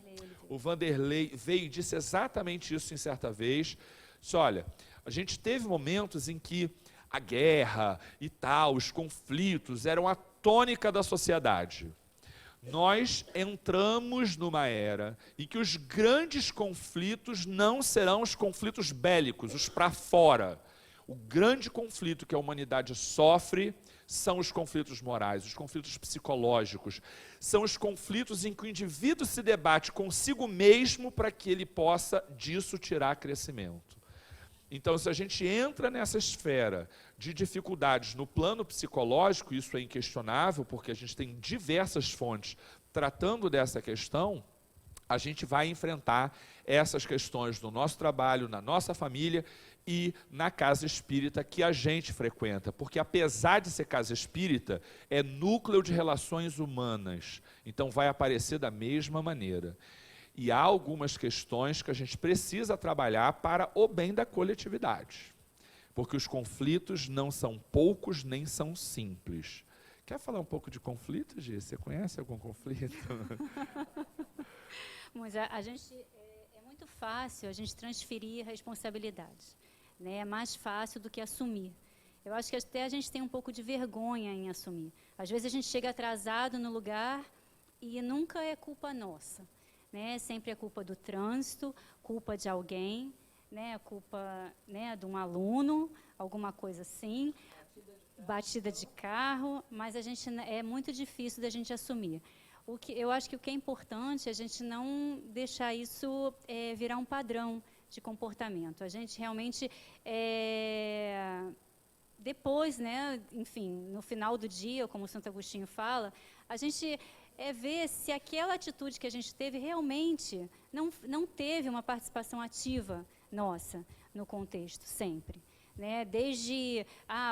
O Vanderlei veio e disse exatamente isso em certa vez. Disse, olha, a gente teve momentos em que a guerra e tal, os conflitos eram a tônica da sociedade. Nós entramos numa era em que os grandes conflitos não serão os conflitos bélicos, os para fora. O grande conflito que a humanidade sofre são os conflitos morais, os conflitos psicológicos. São os conflitos em que o indivíduo se debate consigo mesmo para que ele possa disso tirar crescimento. Então, se a gente entra nessa esfera de dificuldades no plano psicológico, isso é inquestionável, porque a gente tem diversas fontes tratando dessa questão, a gente vai enfrentar essas questões no nosso trabalho, na nossa família e na casa espírita que a gente frequenta. Porque, apesar de ser casa espírita, é núcleo de relações humanas. Então, vai aparecer da mesma maneira. E há algumas questões que a gente precisa trabalhar para o bem da coletividade. Porque os conflitos não são poucos, nem são simples. Quer falar um pouco de conflito, Gi? Você conhece algum conflito? Mas a gente, é muito fácil a gente transferir responsabilidade. Né? É mais fácil do que assumir. Eu acho que até a gente tem um pouco de vergonha em assumir. Às vezes a gente chega atrasado no lugar e nunca é culpa nossa. Né? Sempre é culpa do trânsito, culpa de alguém, né? Culpa, né, de um aluno, alguma coisa assim, batida de carro, mas a gente, é muito difícil da gente assumir. Eu acho que o que é importante é a gente não deixar isso virar um padrão de comportamento. A gente realmente, depois, né, enfim, no final do dia, como o Santo Agostinho fala, a gente ver se aquela atitude que a gente teve realmente não teve uma participação ativa nossa no contexto, sempre. Né? Desde,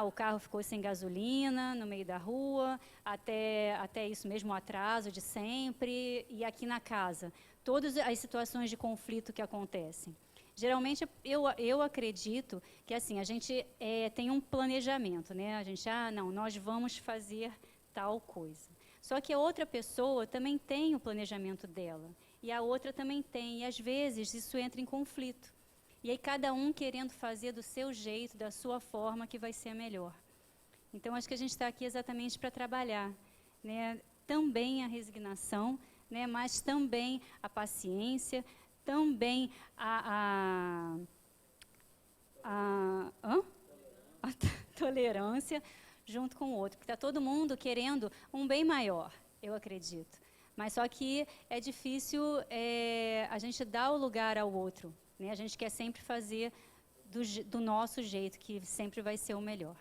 o carro ficou sem gasolina no meio da rua, até isso mesmo, o atraso de sempre, e aqui na casa. Todas as situações de conflito que acontecem. Geralmente, eu acredito que assim, a gente tem um planejamento. Né? A gente, não, nós vamos fazer tal coisa. Só que a outra pessoa também tem o planejamento dela, e a outra também tem, e às vezes isso entra em conflito. E aí cada um querendo fazer do seu jeito, da sua forma, que vai ser a melhor. Então, acho que a gente está aqui exatamente para trabalhar, né? Também a resignação, né? Mas também a paciência, também a tolerância, junto com o outro, porque está todo mundo querendo um bem maior, eu acredito. Mas só que é difícil a gente dar o lugar ao outro. Né? A gente quer sempre fazer do nosso jeito, que sempre vai ser o melhor.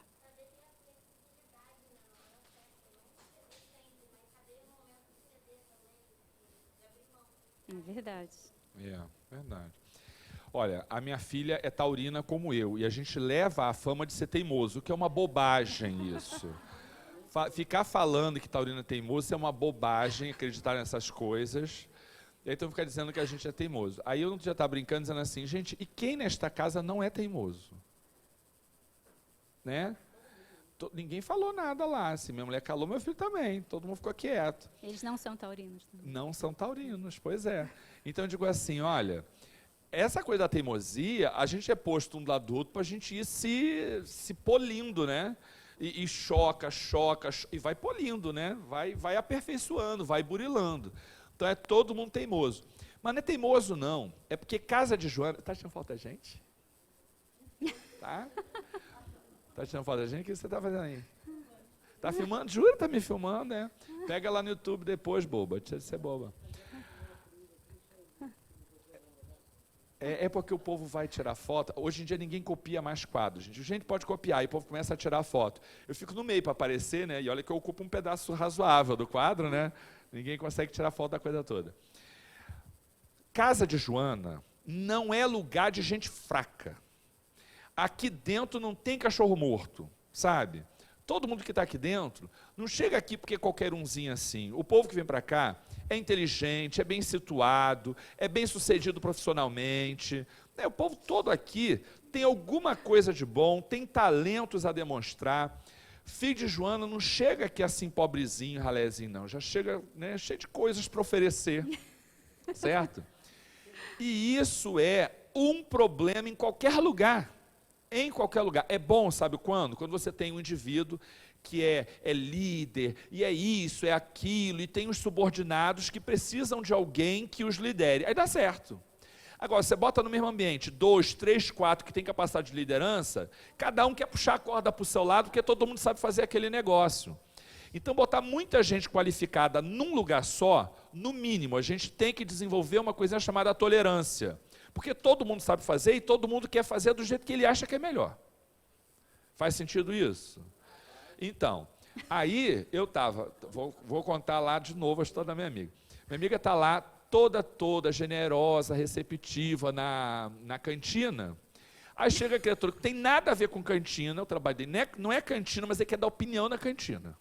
É verdade. É, verdade. Olha, a minha filha é taurina como eu, e a gente leva a fama de ser teimoso, o que é uma bobagem isso. Ficar falando que taurina é teimoso é uma bobagem, acreditar nessas coisas. E aí então ficar dizendo que a gente é teimoso. Aí eu já estava brincando, dizendo assim, gente, e quem nesta casa não é teimoso? Né? Ninguém falou nada lá. Se minha mulher calou, meu filho também. Todo mundo ficou quieto. Eles não são taurinos também. Não são taurinos, pois é. Então eu digo assim, olha, essa coisa da teimosia, a gente é posto um do lado do outro para a gente ir se polindo, né? E choca, e vai polindo, né? Vai aperfeiçoando, vai burilando. Então é todo mundo teimoso. Mas não é teimoso, não. É porque casa de Joana... Tá tirando falta da gente? Tá? Tá tirando falta da gente? O que você está fazendo aí? Tá filmando? Jura que tá me filmando, né? Pega lá no YouTube depois, boba. Deixa de ser boba. É porque o povo vai tirar foto. Hoje em dia ninguém copia mais quadros. Gente pode copiar, e o povo começa a tirar foto. Eu fico no meio para aparecer, né? E olha que eu ocupo um pedaço razoável do quadro, né? Ninguém consegue tirar foto da coisa toda. Casa de Joana não é lugar de gente fraca. Aqui dentro não tem cachorro morto, sabe? Todo mundo que está aqui dentro não chega aqui porque qualquer umzinho assim. O povo que vem para cá é inteligente, é bem situado, é bem sucedido profissionalmente. O povo todo aqui tem alguma coisa de bom, tem talentos a demonstrar. Filho de Joana não chega aqui assim pobrezinho, ralézinho, não. Já chega, né, cheio de coisas para oferecer, certo? E isso é um problema em qualquer lugar. Em qualquer lugar. É bom, sabe quando? Quando você tem um indivíduo que é líder, e é isso, é aquilo, e tem os subordinados que precisam de alguém que os lidere. Aí dá certo. Agora, você bota no mesmo ambiente 2, 3, 4 que tem capacidade de liderança, cada um quer puxar a corda para o seu lado, porque todo mundo sabe fazer aquele negócio. Então, botar muita gente qualificada num lugar só, no mínimo, a gente tem que desenvolver uma coisa chamada tolerância. Porque todo mundo sabe fazer e todo mundo quer fazer do jeito que ele acha que é melhor. Faz sentido isso? Então, aí eu estava, vou contar lá de novo a história da minha amiga. Minha amiga está lá, toda generosa, receptiva na cantina. Aí chega a criatura que tem nada a ver com cantina, o trabalho dele não é cantina, mas ele quer dar opinião na cantina.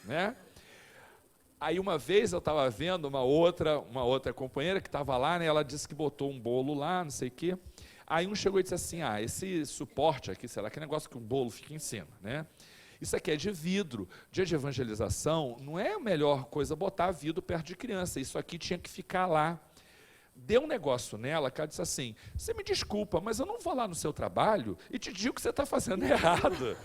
Né? Aí uma vez eu estava vendo uma outra companheira que estava lá, né, ela disse que botou um bolo lá, não sei o quê. Aí um chegou e disse assim, esse suporte aqui, sei lá, que negócio que um bolo fica em cima, né? Isso aqui é de vidro. Dia de evangelização, não é a melhor coisa botar vidro perto de criança, isso aqui tinha que ficar lá. Deu um negócio nela, que ela disse assim, você me desculpa, mas eu não vou lá no seu trabalho e te digo que você está fazendo errado.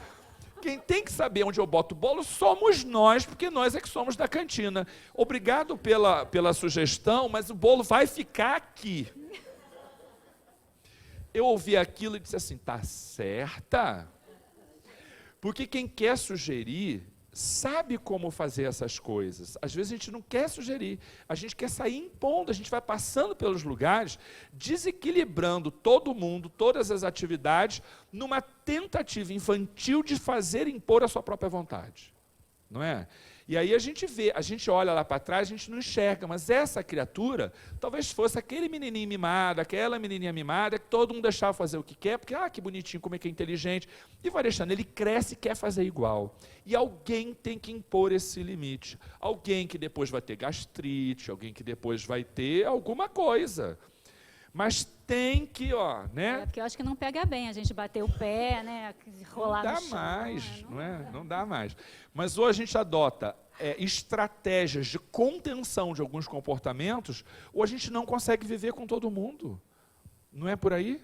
Quem tem que saber onde eu boto o bolo somos nós, porque nós é que somos da cantina. Obrigado pela sugestão, mas o bolo vai ficar aqui. Eu ouvi aquilo e disse assim, tá certa? Porque quem quer sugerir sabe como fazer essas coisas. Às vezes a gente não quer sugerir, a gente quer sair impondo, a gente vai passando pelos lugares, desequilibrando todo mundo, todas as atividades, numa tentativa infantil de fazer impor a sua própria vontade. Não é? E aí a gente vê, a gente olha lá para trás, a gente não enxerga, mas essa criatura talvez fosse aquele menininho mimado, aquela menininha mimada, que todo mundo deixava fazer o que quer, porque, que bonitinho, como é que é inteligente, e vai deixando, ele cresce e quer fazer igual. E alguém tem que impor esse limite. Alguém que depois vai ter gastrite, alguém que depois vai ter alguma coisa. Mas tem que, né? Porque eu acho que não pega bem a gente bater o pé, né? Rolar no chão. Não dá mais, não é? Não dá mais. Mas ou a gente adota estratégias de contenção de alguns comportamentos, ou a gente não consegue viver com todo mundo. Não é por aí?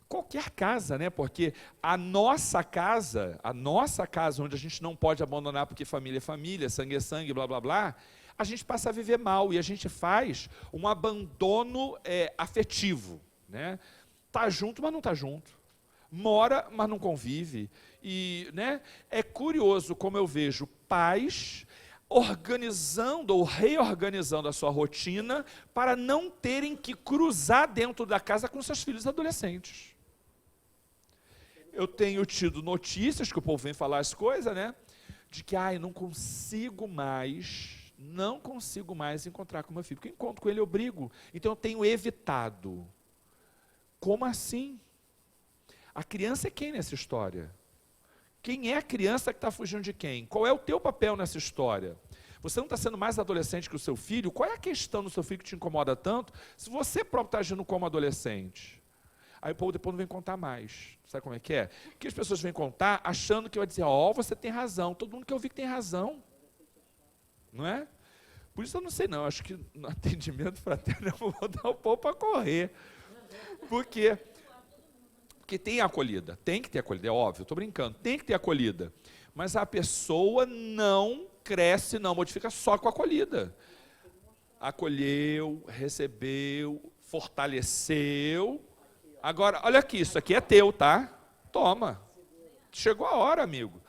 Qualquer casa, né? Porque a nossa casa onde a gente não pode abandonar porque família é família, sangue é sangue, blá, blá, blá, a gente passa a viver mal e a gente faz um abandono afetivo. Né? Tá junto, mas não está junto. Mora, mas não convive. E, né, é curioso como eu vejo pais organizando ou reorganizando a sua rotina para não terem que cruzar dentro da casa com seus filhos adolescentes. Eu tenho tido notícias, que o povo vem falar as coisas, né? De que, não consigo mais encontrar com meu filho, porque eu encontro com ele, eu brigo. Então eu tenho evitado. Como assim? A criança é quem nessa história? Quem é a criança que está fugindo de quem? Qual é o teu papel nessa história? Você não está sendo mais adolescente que o seu filho? Qual é a questão do seu filho que te incomoda tanto, se você próprio está agindo como adolescente? Aí o povo depois não vem contar mais. Sabe como é que é? Que as pessoas vêm contar achando que vai dizer, você tem razão. Todo mundo quer ouvir que tem razão. Não é? Por isso eu não sei não, acho que no atendimento fraterno eu vou dar o povo para correr. Por quê? Porque tem acolhida, tem que ter acolhida, é óbvio, eu estou brincando, tem que ter acolhida. Mas a pessoa não cresce, não modifica só com a acolhida. Acolheu, recebeu, fortaleceu. Agora, olha aqui, isso aqui é teu, tá? Toma. Chegou a hora, amigo.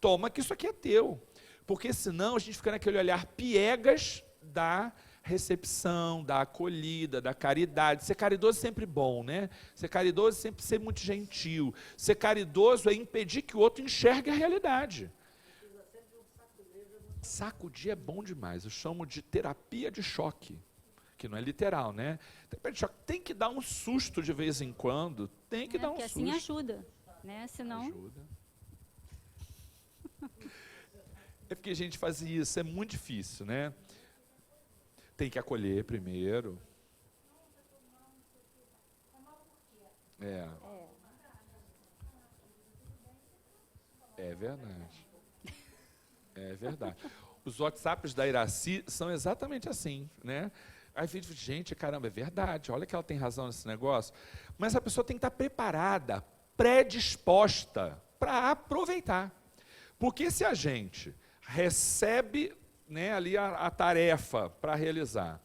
toma que isso aqui é teu. Porque senão a gente fica naquele olhar piegas da recepção, da acolhida, da caridade. Ser caridoso é sempre bom, né? Ser caridoso é sempre ser muito gentil. Ser caridoso é impedir que o outro enxergue a realidade. Sacudir é bom demais. Eu chamo de terapia de choque, que não é literal, né? Terapia de choque tem que dar um susto de vez em quando. Tem que dar um susto. Porque assim ajuda, né? Senão... Ajuda. É porque a gente faz isso, é muito difícil, né? Tem que acolher primeiro. É verdade. É verdade. Os WhatsApps da Iraci são exatamente assim, né? Aí, gente, caramba, é verdade, olha que ela tem razão nesse negócio. Mas a pessoa tem que estar preparada, predisposta para aproveitar. Porque se a gente recebe, né, ali a tarefa para realizar,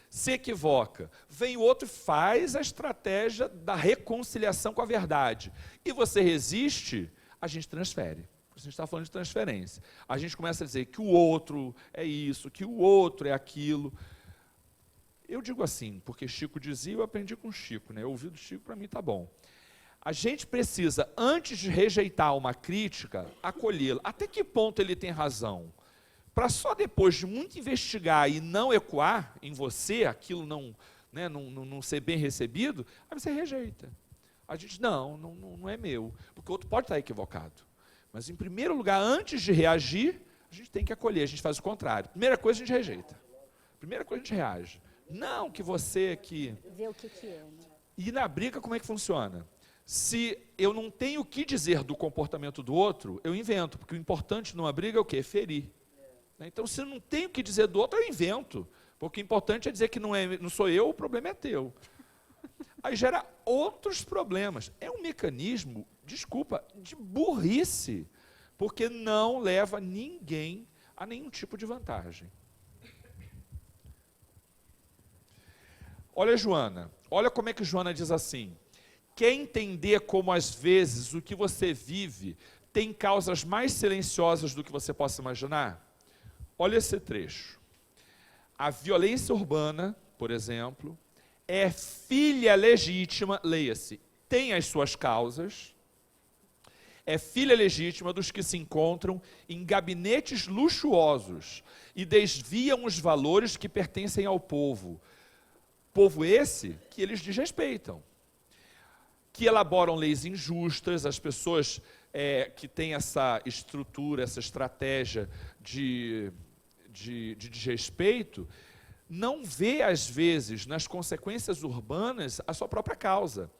se equivoca, vem o outro e faz a estratégia da reconciliação com a verdade, e você resiste, a gente transfere. A gente está falando de transferência. A gente começa a dizer que o outro é isso, que o outro é aquilo. Eu digo assim, porque Chico dizia, eu aprendi com Chico, né? Eu ouvi do Chico, para mim está bom. A gente precisa, antes de rejeitar uma crítica, acolhê-la. Até que ponto ele tem razão? Para só depois de muito investigar e não ecoar em você, aquilo não, né, não ser bem recebido, aí você rejeita. A gente, não é meu, porque o outro pode estar equivocado. Mas, em primeiro lugar, antes de reagir, a gente tem que acolher, a gente faz o contrário. Primeira coisa, a gente rejeita. Primeira coisa, a gente reage. Não que você que... Ver o que é. Né? E na briga, como é que funciona? Se eu não tenho o que dizer do comportamento do outro, eu invento, porque o importante numa briga é o quê? Ferir. Então, se eu não tenho o que dizer do outro, eu invento. Porque o importante é dizer que não sou eu, o problema é teu. Aí gera outros problemas. É um mecanismo, desculpa, de burrice, porque não leva ninguém a nenhum tipo de vantagem. Olha, Joana, olha como é que Joana diz assim: quer entender como às vezes o que você vive tem causas mais silenciosas do que você possa imaginar? Olha esse trecho. A violência urbana, por exemplo, é filha legítima, leia-se, tem as suas causas, é filha legítima dos que se encontram em gabinetes luxuosos e desviam os valores que pertencem ao povo. Povo esse que eles desrespeitam, que elaboram leis injustas, as pessoas que têm essa estrutura, essa estratégia de desrespeito, não vê, às vezes, nas consequências urbanas, a sua própria causa.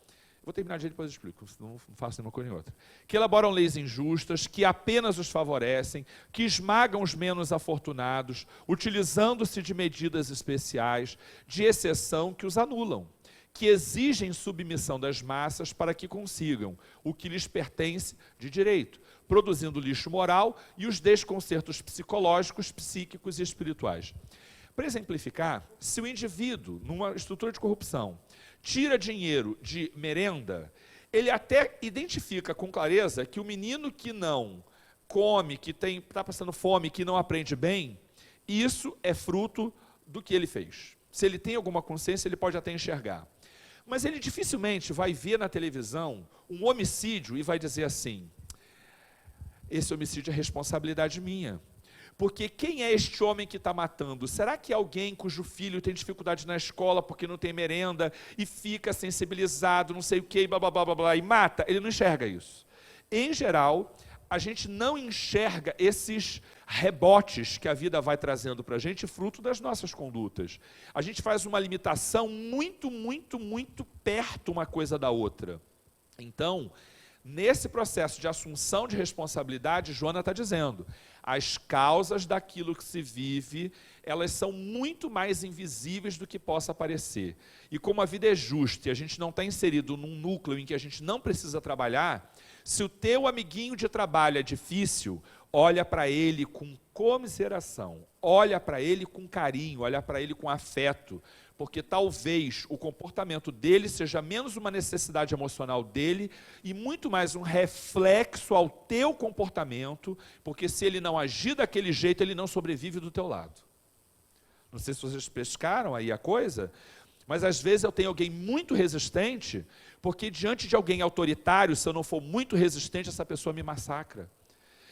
Vou terminar de depois eu explico, senão não faço nenhuma coisa nem outra. Que elaboram leis injustas, que apenas os favorecem, que esmagam os menos afortunados, utilizando-se de medidas especiais, de exceção, que os anulam, que exigem submissão das massas para que consigam o que lhes pertence de direito, produzindo lixo moral e os desconcertos psicológicos, psíquicos e espirituais. Para exemplificar, se o indivíduo, numa estrutura de corrupção, tira dinheiro de merenda, ele até identifica com clareza que o menino que não come, que está passando fome, que não aprende bem, isso é fruto do que ele fez. Se ele tem alguma consciência, ele pode até enxergar. Mas ele dificilmente vai ver na televisão um homicídio e vai dizer assim: esse homicídio é responsabilidade minha. Porque quem é este homem que está matando? Será que é alguém cujo filho tem dificuldade na escola porque não tem merenda e fica sensibilizado, não sei o quê, blá, blá, blá, blá, blá, e mata? Ele não enxerga isso. Em geral, a gente não enxerga esses rebotes que a vida vai trazendo para a gente, fruto das nossas condutas. A gente faz uma limitação muito, muito, muito perto uma coisa da outra. Então, nesse processo de assunção de responsabilidade, Joana está dizendo, as causas daquilo que se vive, elas são muito mais invisíveis do que possa parecer. E como a vida é justa e a gente não está inserido num núcleo em que a gente não precisa trabalhar, se o teu amiguinho de trabalho é difícil, olha para ele com comiseração, olha para ele com carinho, olha para ele com afeto, porque talvez o comportamento dele seja menos uma necessidade emocional dele e muito mais um reflexo ao teu comportamento, porque se ele não agir daquele jeito, ele não sobrevive do teu lado. Não sei se vocês pescaram aí a coisa, mas às vezes eu tenho alguém muito resistente, porque diante de alguém autoritário, se eu não for muito resistente, essa pessoa me massacra.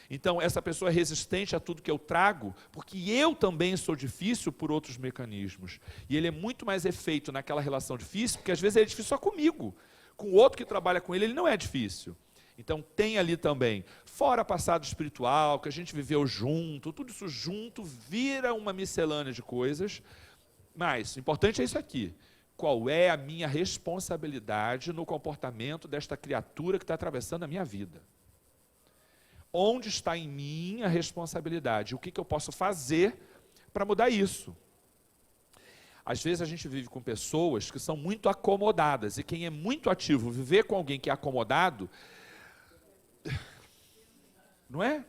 Então, essa pessoa é resistente a tudo que eu trago, porque eu também sou difícil por outros mecanismos. E ele é muito mais efeito naquela relação difícil, porque às vezes ele é difícil só comigo. Com o outro que trabalha com ele não é difícil. Então, tem ali também, fora passado espiritual, que a gente viveu junto, tudo isso junto vira uma miscelânea de coisas. Mas, o importante é isso aqui. Qual é a minha responsabilidade no comportamento desta criatura que está atravessando a minha vida? Onde está em mim a responsabilidade? O que eu posso fazer para mudar isso? Às vezes a gente vive com pessoas que são muito acomodadas, e quem é muito ativo, viver com alguém que é acomodado, não é?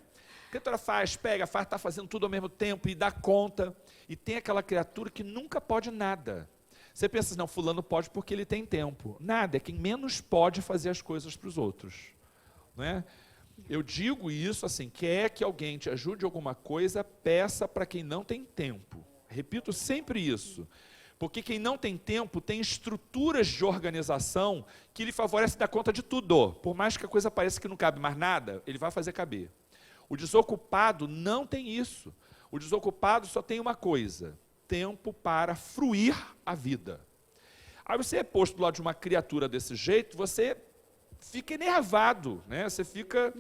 O que ela faz, pega, faz, está fazendo tudo ao mesmo tempo e dá conta, e tem aquela criatura que nunca pode nada. Você pensa, não, fulano pode porque ele tem tempo. Nada, é quem menos pode fazer as coisas para os outros, não é? Eu digo isso assim, quer que alguém te ajude em alguma coisa, peça para quem não tem tempo. Repito sempre isso, porque quem não tem tempo tem estruturas de organização que lhe favorecem dar conta de tudo. Por mais que a coisa pareça que não cabe mais nada, ele vai fazer caber. O desocupado não tem isso. O desocupado só tem uma coisa, tempo para fruir a vida. Aí você é posto do lado de uma criatura desse jeito, você fica enervado, né? Você fica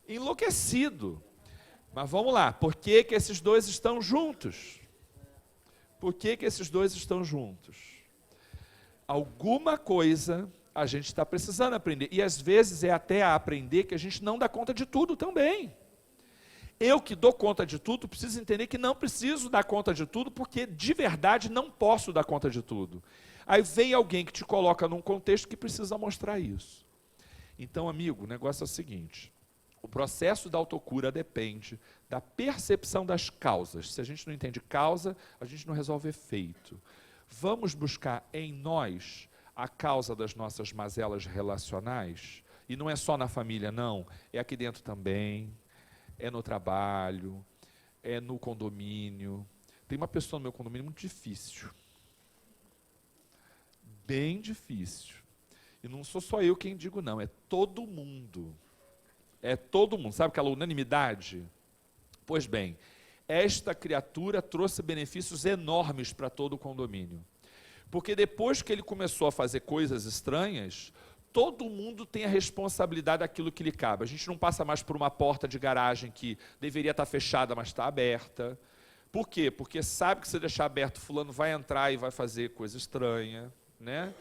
enlouquecido. Mas vamos lá, por que que esses dois estão juntos? Por que que esses dois estão juntos? Alguma coisa a gente está precisando aprender, e às vezes é até a aprender que a gente não dá conta de tudo também. Eu que dou conta de tudo, preciso entender que não preciso dar conta de tudo, porque de verdade não posso dar conta de tudo. Aí vem alguém que te coloca num contexto que precisa mostrar isso. Então, amigo, o negócio é o seguinte, o processo da autocura depende da percepção das causas. Se a gente não entende causa, a gente não resolve efeito. Vamos buscar em nós a causa das nossas mazelas relacionais, e não é só na família, não, é aqui dentro também, é no trabalho, é no condomínio. Tem uma pessoa no meu condomínio muito difícil, bem difícil. E não sou só eu quem digo não, é todo mundo. É todo mundo. Sabe aquela unanimidade? Pois bem, esta criatura trouxe benefícios enormes para todo o condomínio. Porque depois que ele começou a fazer coisas estranhas, todo mundo tem a responsabilidade daquilo que lhe cabe. A gente não passa mais por uma porta de garagem que deveria estar fechada, mas está aberta. Por quê? Porque sabe que se deixar aberto, fulano vai entrar e vai fazer coisa estranha, né?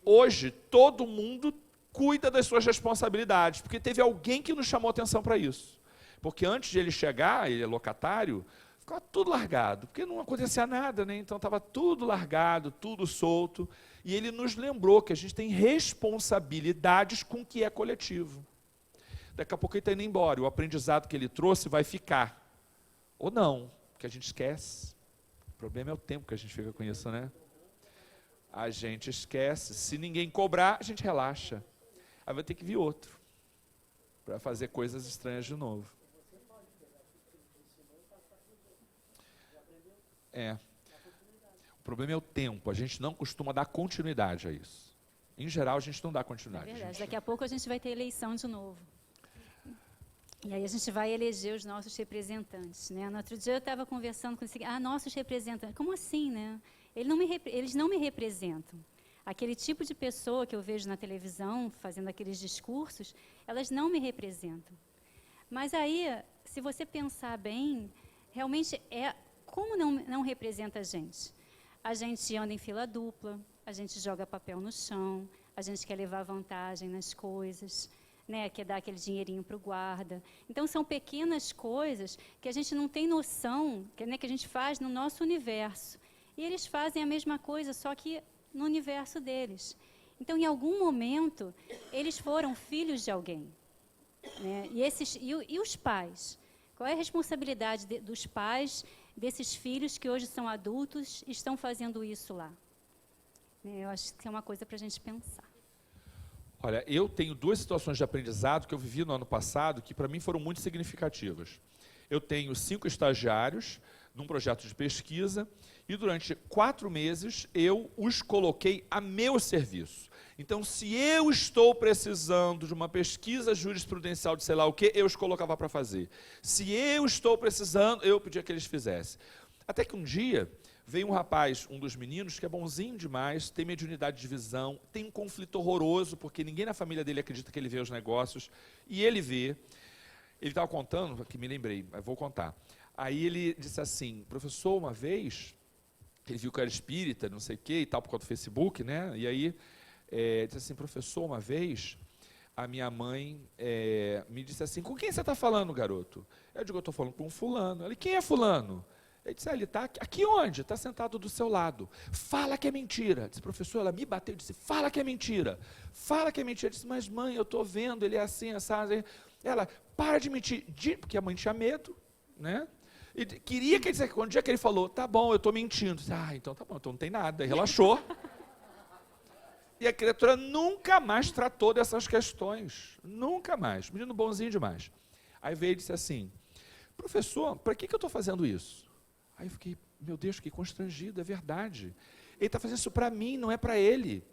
Hoje, todo mundo cuida das suas responsabilidades, porque teve alguém que nos chamou atenção para isso. Porque antes de ele chegar, ele é locatário, ficava tudo largado, porque não acontecia nada, né? Então estava tudo largado, tudo solto, e ele nos lembrou que a gente tem responsabilidades com o que é coletivo. Daqui a pouco ele está indo embora, e o aprendizado que ele trouxe vai ficar. Ou não, porque a gente esquece. O problema é o tempo que a gente fica com isso, né? A gente esquece. Se ninguém cobrar, a gente relaxa. Aí vai ter que vir outro para fazer coisas estranhas de novo. O problema é o tempo. A gente não costuma dar continuidade a isso. Em geral, a gente não dá continuidade. É verdade. Daqui a pouco a gente vai ter eleição de novo. E aí a gente vai eleger os nossos representantes, né? No outro dia eu estava conversando com esse... nossos representantes. Como assim, né? Eles não me representam. Aquele tipo de pessoa que eu vejo na televisão, fazendo aqueles discursos, elas não me representam. Mas aí, se você pensar bem, realmente como não representa a gente? A gente anda em fila dupla, a gente joga papel no chão, a gente quer levar vantagem nas coisas, né, quer dar aquele dinheirinho para o guarda. Então, são pequenas coisas que a gente não tem noção, que a gente faz no nosso universo. E eles fazem a mesma coisa, só que no universo deles. Então, em algum momento, eles foram filhos de alguém, né? E os pais? Qual é a responsabilidade dos pais desses filhos que hoje são adultos e estão fazendo isso lá? Eu acho que é uma coisa para a gente pensar. Olha, eu tenho 2 situações de aprendizado que eu vivi no ano passado que para mim foram muito significativas. Eu tenho 5 estagiários num projeto de pesquisa e durante 4 meses eu os coloquei a meu serviço. Então, se eu estou precisando de uma pesquisa jurisprudencial de sei lá o quê, eu os colocava para fazer. Se eu estou precisando, eu pedia que eles fizessem. Até que um dia veio um rapaz, um dos meninos, que é bonzinho demais, tem mediunidade de visão, tem um conflito horroroso, porque ninguém na família dele acredita que ele vê os negócios, e ele vê. Ele estava contando, que me lembrei, mas vou contar. Aí ele disse assim, professor, uma vez, ele viu que eu era espírita, não sei o quê, e tal, por conta do Facebook, né? E aí, disse assim, professor, uma vez, a minha mãe me disse assim, com quem você está falando, garoto? Eu digo, eu estou falando com um fulano. Ele, quem é fulano? Ele disse, ele está aqui onde? Está sentado do seu lado. Fala que é mentira. Disse, professor, ela me bateu e disse, fala que é mentira. Fala que é mentira. Eu disse, mas mãe, eu estou vendo, ele é assim, assim. Ela, para de mentir. Porque a mãe tinha medo, né? E queria que ele dissesse, quando o dia que ele falou, tá bom, eu estou mentindo. Disse, então tá bom, então não tem nada. Aí relaxou. E a criatura nunca mais tratou dessas questões. Nunca mais. Menino bonzinho demais. Aí veio e disse assim, professor, para que eu estou fazendo isso? Aí eu fiquei, meu Deus, fiquei constrangido, é verdade. Ele está fazendo isso para mim, não é para ele.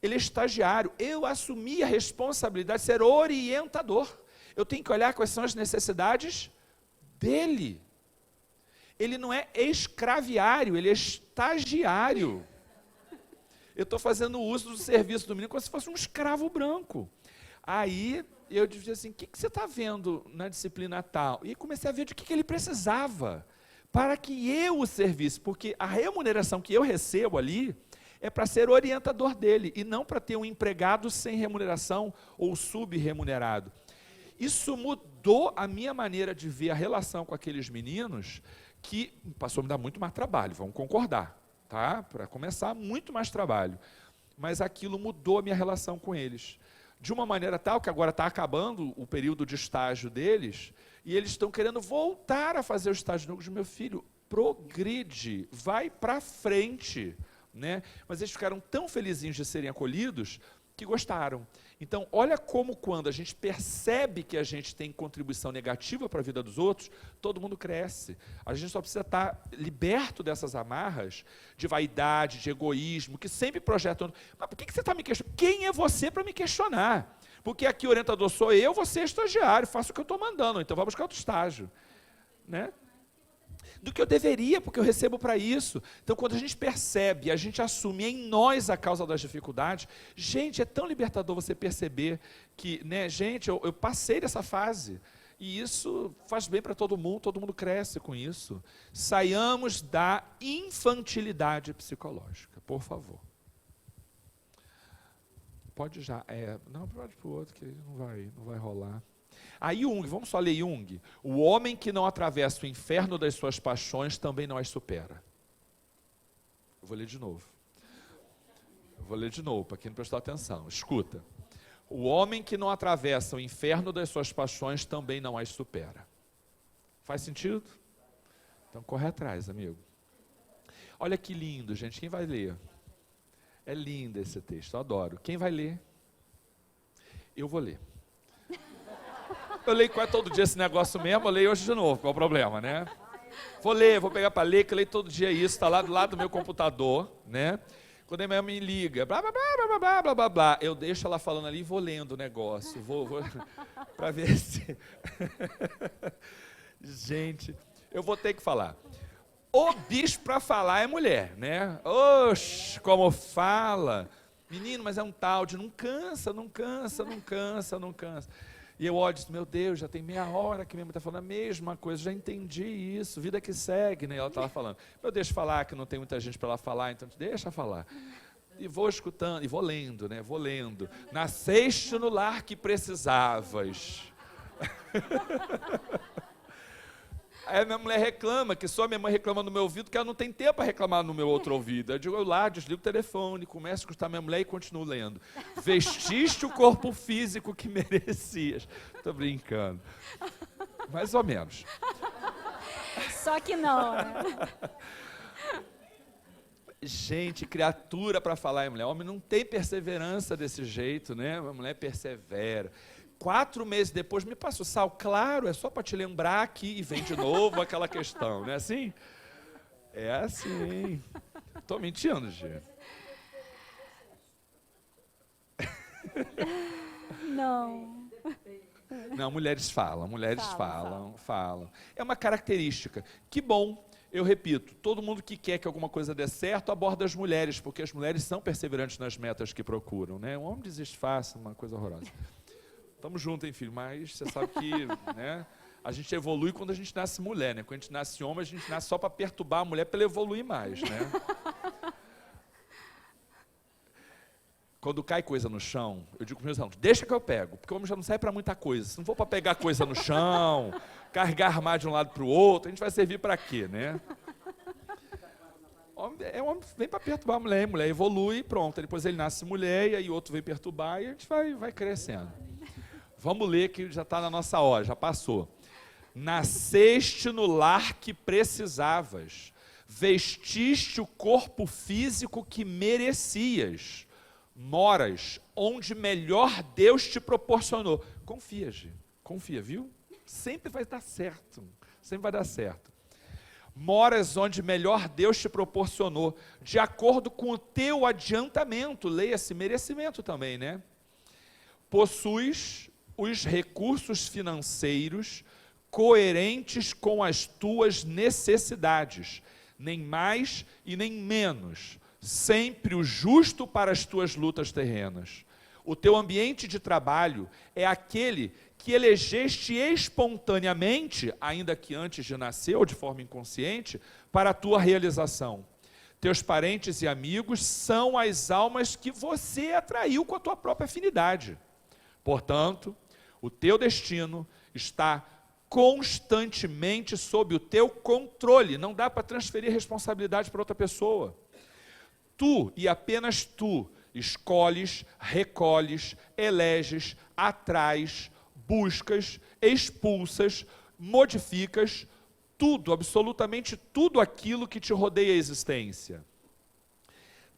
Ele é estagiário. Eu assumi a responsabilidade de ser orientador. Eu tenho que olhar quais são as necessidades dele. Ele não é escraviário, ele é estagiário. Eu estou fazendo uso do serviço do menino como se fosse um escravo branco. Aí eu disse assim, o que você está vendo na disciplina tal? E comecei a ver de que ele precisava para que eu o servisse, porque a remuneração que eu recebo ali é para ser orientador dele, e não para ter um empregado sem remuneração ou subremunerado. Isso mudou a minha maneira de ver a relação com aqueles meninos, que passou a me dar muito mais trabalho, vamos concordar, tá? Para começar, muito mais trabalho. Mas aquilo mudou a minha relação com eles. De uma maneira tal que agora está acabando o período de estágio deles, e eles estão querendo voltar a fazer o estágio novo. Meu filho, progride, vai para frente, né? Mas eles ficaram tão felizinhos de serem acolhidos que gostaram. Então, olha como quando a gente percebe que a gente tem contribuição negativa para a vida dos outros, todo mundo cresce. A gente só precisa estar liberto dessas amarras de vaidade, de egoísmo, que sempre projetam. Mas por que você está me questionando? Quem é você para me questionar? Porque aqui o orientador sou eu, você é estagiário, faço o que eu estou mandando, então vai buscar outro estágio, né? Do que eu deveria, porque eu recebo para isso. Então, quando a gente percebe, a gente assume em nós a causa das dificuldades, gente, é tão libertador você perceber que, né, gente, eu passei dessa fase, e isso faz bem para todo mundo cresce com isso. Saiamos da infantilidade psicológica, por favor. Pode já, não, pode para o outro, que não vai rolar. A Jung, vamos só ler Jung. O homem que não atravessa o inferno das suas paixões também não as supera. Eu vou ler de novo. Para quem não prestou atenção. Escuta. O homem que não atravessa o inferno das suas paixões também não as supera. Faz sentido? Então corre atrás, amigo. Olha que lindo, gente. Quem vai ler? É lindo esse texto, eu adoro. Quem vai ler? Eu vou ler. Eu leio quase todo dia esse negócio mesmo, eu leio hoje de novo, qual é o problema, né? Vou pegar para ler, que eu leio todo dia isso, está lá do lado do meu computador, né? Quando a minha mãe me liga, blá, blá, blá, blá, blá, blá, blá, blá, eu deixo ela falando ali e vou lendo o negócio, vou para ver se... Gente, eu vou ter que falar. O bicho para falar é mulher, né? Oxe, como fala. Menino, mas é um tal de não cansa. E eu olho e disse, meu Deus, já tem meia hora que minha mãe está falando a mesma coisa, já entendi isso, vida que segue, né? Ela estava falando, eu deixo falar que não tem muita gente para ela falar, então deixa falar. E vou escutando, e vou lendo, né? Vou lendo. Nasceste no lar que precisavas. Aí a minha mulher reclama, que só minha mãe reclama no meu ouvido, que ela não tem tempo para reclamar no meu outro ouvido. Eu digo, eu lá, desligo o telefone, começo a escutar minha mulher e continuo lendo. Vestiste o corpo físico que merecias. Estou brincando. Mais ou menos. Só que não, né? Gente, criatura para falar em mulher. Homem não tem perseverança desse jeito, né? A mulher persevera. 4 meses depois me passa o sal. Claro, é só para te lembrar aqui e vem de novo aquela questão, não é assim? É assim. Estou mentindo, gente. Não. Não, mulheres falam. É uma característica. Que bom. Eu repito, todo mundo que quer que alguma coisa dê certo, aborda as mulheres, porque as mulheres são perseverantes nas metas que procuram, né? Um homem desiste fácil, uma coisa horrorosa. Estamos juntos, hein, filho? Mas você sabe que, né, a gente evolui quando a gente nasce mulher, né? Quando a gente nasce homem, a gente nasce só para perturbar a mulher para ela evoluir mais, né? Quando cai coisa no chão, eu digo para os meus alunos, deixa que eu pego, porque o homem já não serve para muita coisa. Se não for para pegar coisa no chão, carregar armário de um lado para o outro, a gente vai servir para quê, né? Homem vem para perturbar a mulher evolui, pronto. Depois ele nasce mulher, e aí outro vem perturbar, e a gente vai crescendo. Vamos ler que já está na nossa hora, já passou. Nasceste no lar que precisavas, vestiste o corpo físico que merecias, moras onde melhor Deus te proporcionou. Confia, Gi, confia, viu? Sempre vai dar certo, sempre vai dar certo. Moras onde melhor Deus te proporcionou, de acordo com o teu adiantamento, leia-se merecimento também, né? Possuis os recursos financeiros coerentes com as tuas necessidades, nem mais e nem menos, sempre o justo para as tuas lutas terrenas. O teu ambiente de trabalho é aquele que elegeste espontaneamente, ainda que antes de nascer ou de forma inconsciente, para a tua realização. Teus parentes e amigos são as almas que você atraiu com a tua própria afinidade. Portanto, o teu destino está constantemente sob o teu controle. Não dá para transferir responsabilidade para outra pessoa. Tu, e apenas tu, escolhes, recolhes, eleges, atrais, buscas, expulsas, modificas, tudo, absolutamente tudo aquilo que te rodeia a existência.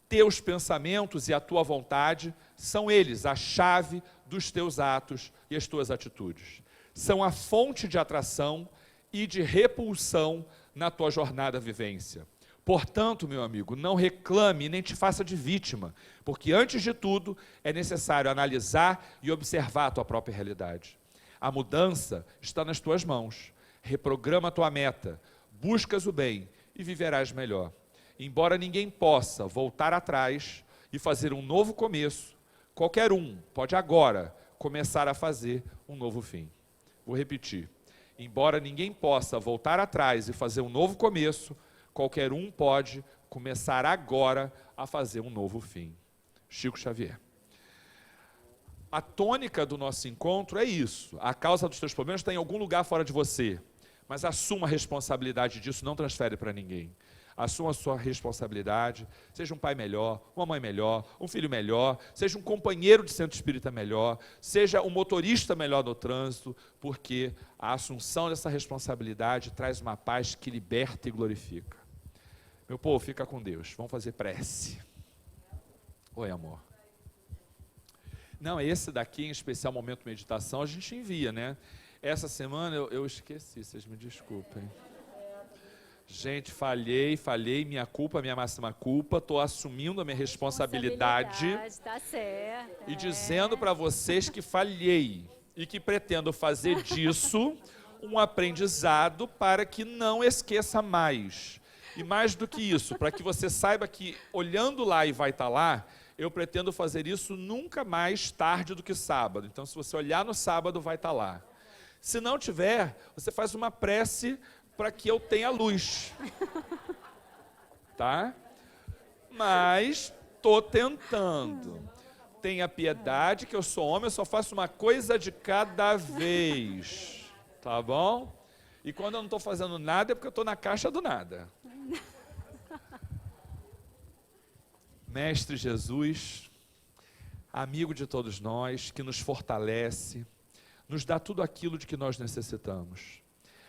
Teus pensamentos e a tua vontade são eles a chave dos teus atos e as tuas atitudes. São a fonte de atração e de repulsão na tua jornada vivência. Portanto, meu amigo, não reclame nem te faça de vítima, porque antes de tudo é necessário analisar e observar a tua própria realidade. A mudança está nas tuas mãos. Reprograma a tua meta, buscas o bem e viverás melhor. Embora ninguém possa voltar atrás e fazer um novo começo, qualquer um pode agora começar a fazer um novo fim. Vou repetir. Embora ninguém possa voltar atrás e fazer um novo começo, qualquer um pode começar agora a fazer um novo fim. Chico Xavier. A tônica do nosso encontro é isso. A causa dos teus problemas está em algum lugar fora de você. Mas assuma a responsabilidade disso, não transfere para ninguém. Assuma a sua responsabilidade, seja um pai melhor, uma mãe melhor, um filho melhor, seja um companheiro de centro espírita melhor, seja um motorista melhor no trânsito, porque a assunção dessa responsabilidade traz uma paz que liberta e glorifica. Meu povo, fica com Deus. Vamos fazer prece. Oi, amor. Não, esse daqui, em especial momento de meditação, a gente envia, né? Essa semana eu esqueci, vocês me desculpem. Gente, falhei, minha culpa, minha máxima culpa, estou assumindo a minha responsabilidade. Tá certo. E dizendo para vocês que falhei e que pretendo fazer disso um aprendizado para que não esqueça mais. E mais do que isso, para que você saiba que olhando lá e vai estar lá, eu pretendo fazer isso nunca mais tarde do que sábado. Então, se você olhar no sábado, vai estar lá. Se não tiver, você faz uma prece para que eu tenha luz. Tá? Mas estou tentando. Tenha piedade que eu sou homem, eu só faço uma coisa de cada vez. Tá bom? E quando eu não estou fazendo nada é porque eu estou na caixa do nada. Mestre Jesus, amigo de todos nós, que nos fortalece, nos dá tudo aquilo de que nós necessitamos.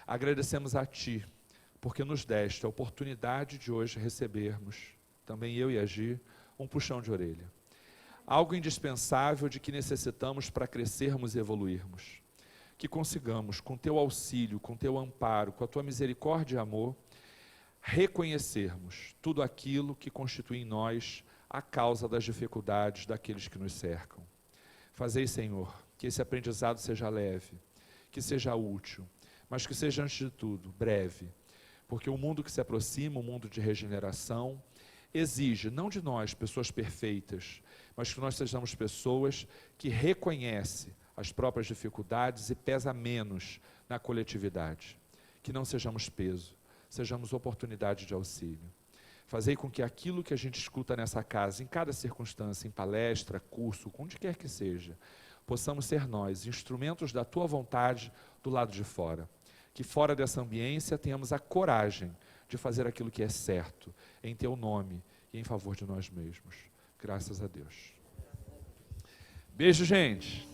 Agradecemos a Ti porque nos deste a oportunidade de hoje recebermos, também eu e a Gi, um puxão de orelha. Algo indispensável de que necessitamos para crescermos e evoluirmos. Que consigamos, com teu auxílio, com teu amparo, com a tua misericórdia e amor, reconhecermos tudo aquilo que constitui em nós a causa das dificuldades daqueles que nos cercam. Fazei, Senhor, que esse aprendizado seja leve, que seja útil, mas que seja, antes de tudo, breve, porque o mundo que se aproxima, o mundo de regeneração, exige, não de nós, pessoas perfeitas, mas que nós sejamos pessoas que reconhecem as próprias dificuldades e pesa menos na coletividade. Que não sejamos peso, sejamos oportunidade de auxílio. Fazei com que aquilo que a gente escuta nessa casa, em cada circunstância, em palestra, curso, onde quer que seja, possamos ser nós, instrumentos da tua vontade do lado de fora. Que fora dessa ambiência tenhamos a coragem de fazer aquilo que é certo, em teu nome e em favor de nós mesmos. Graças a Deus. Beijo, gente.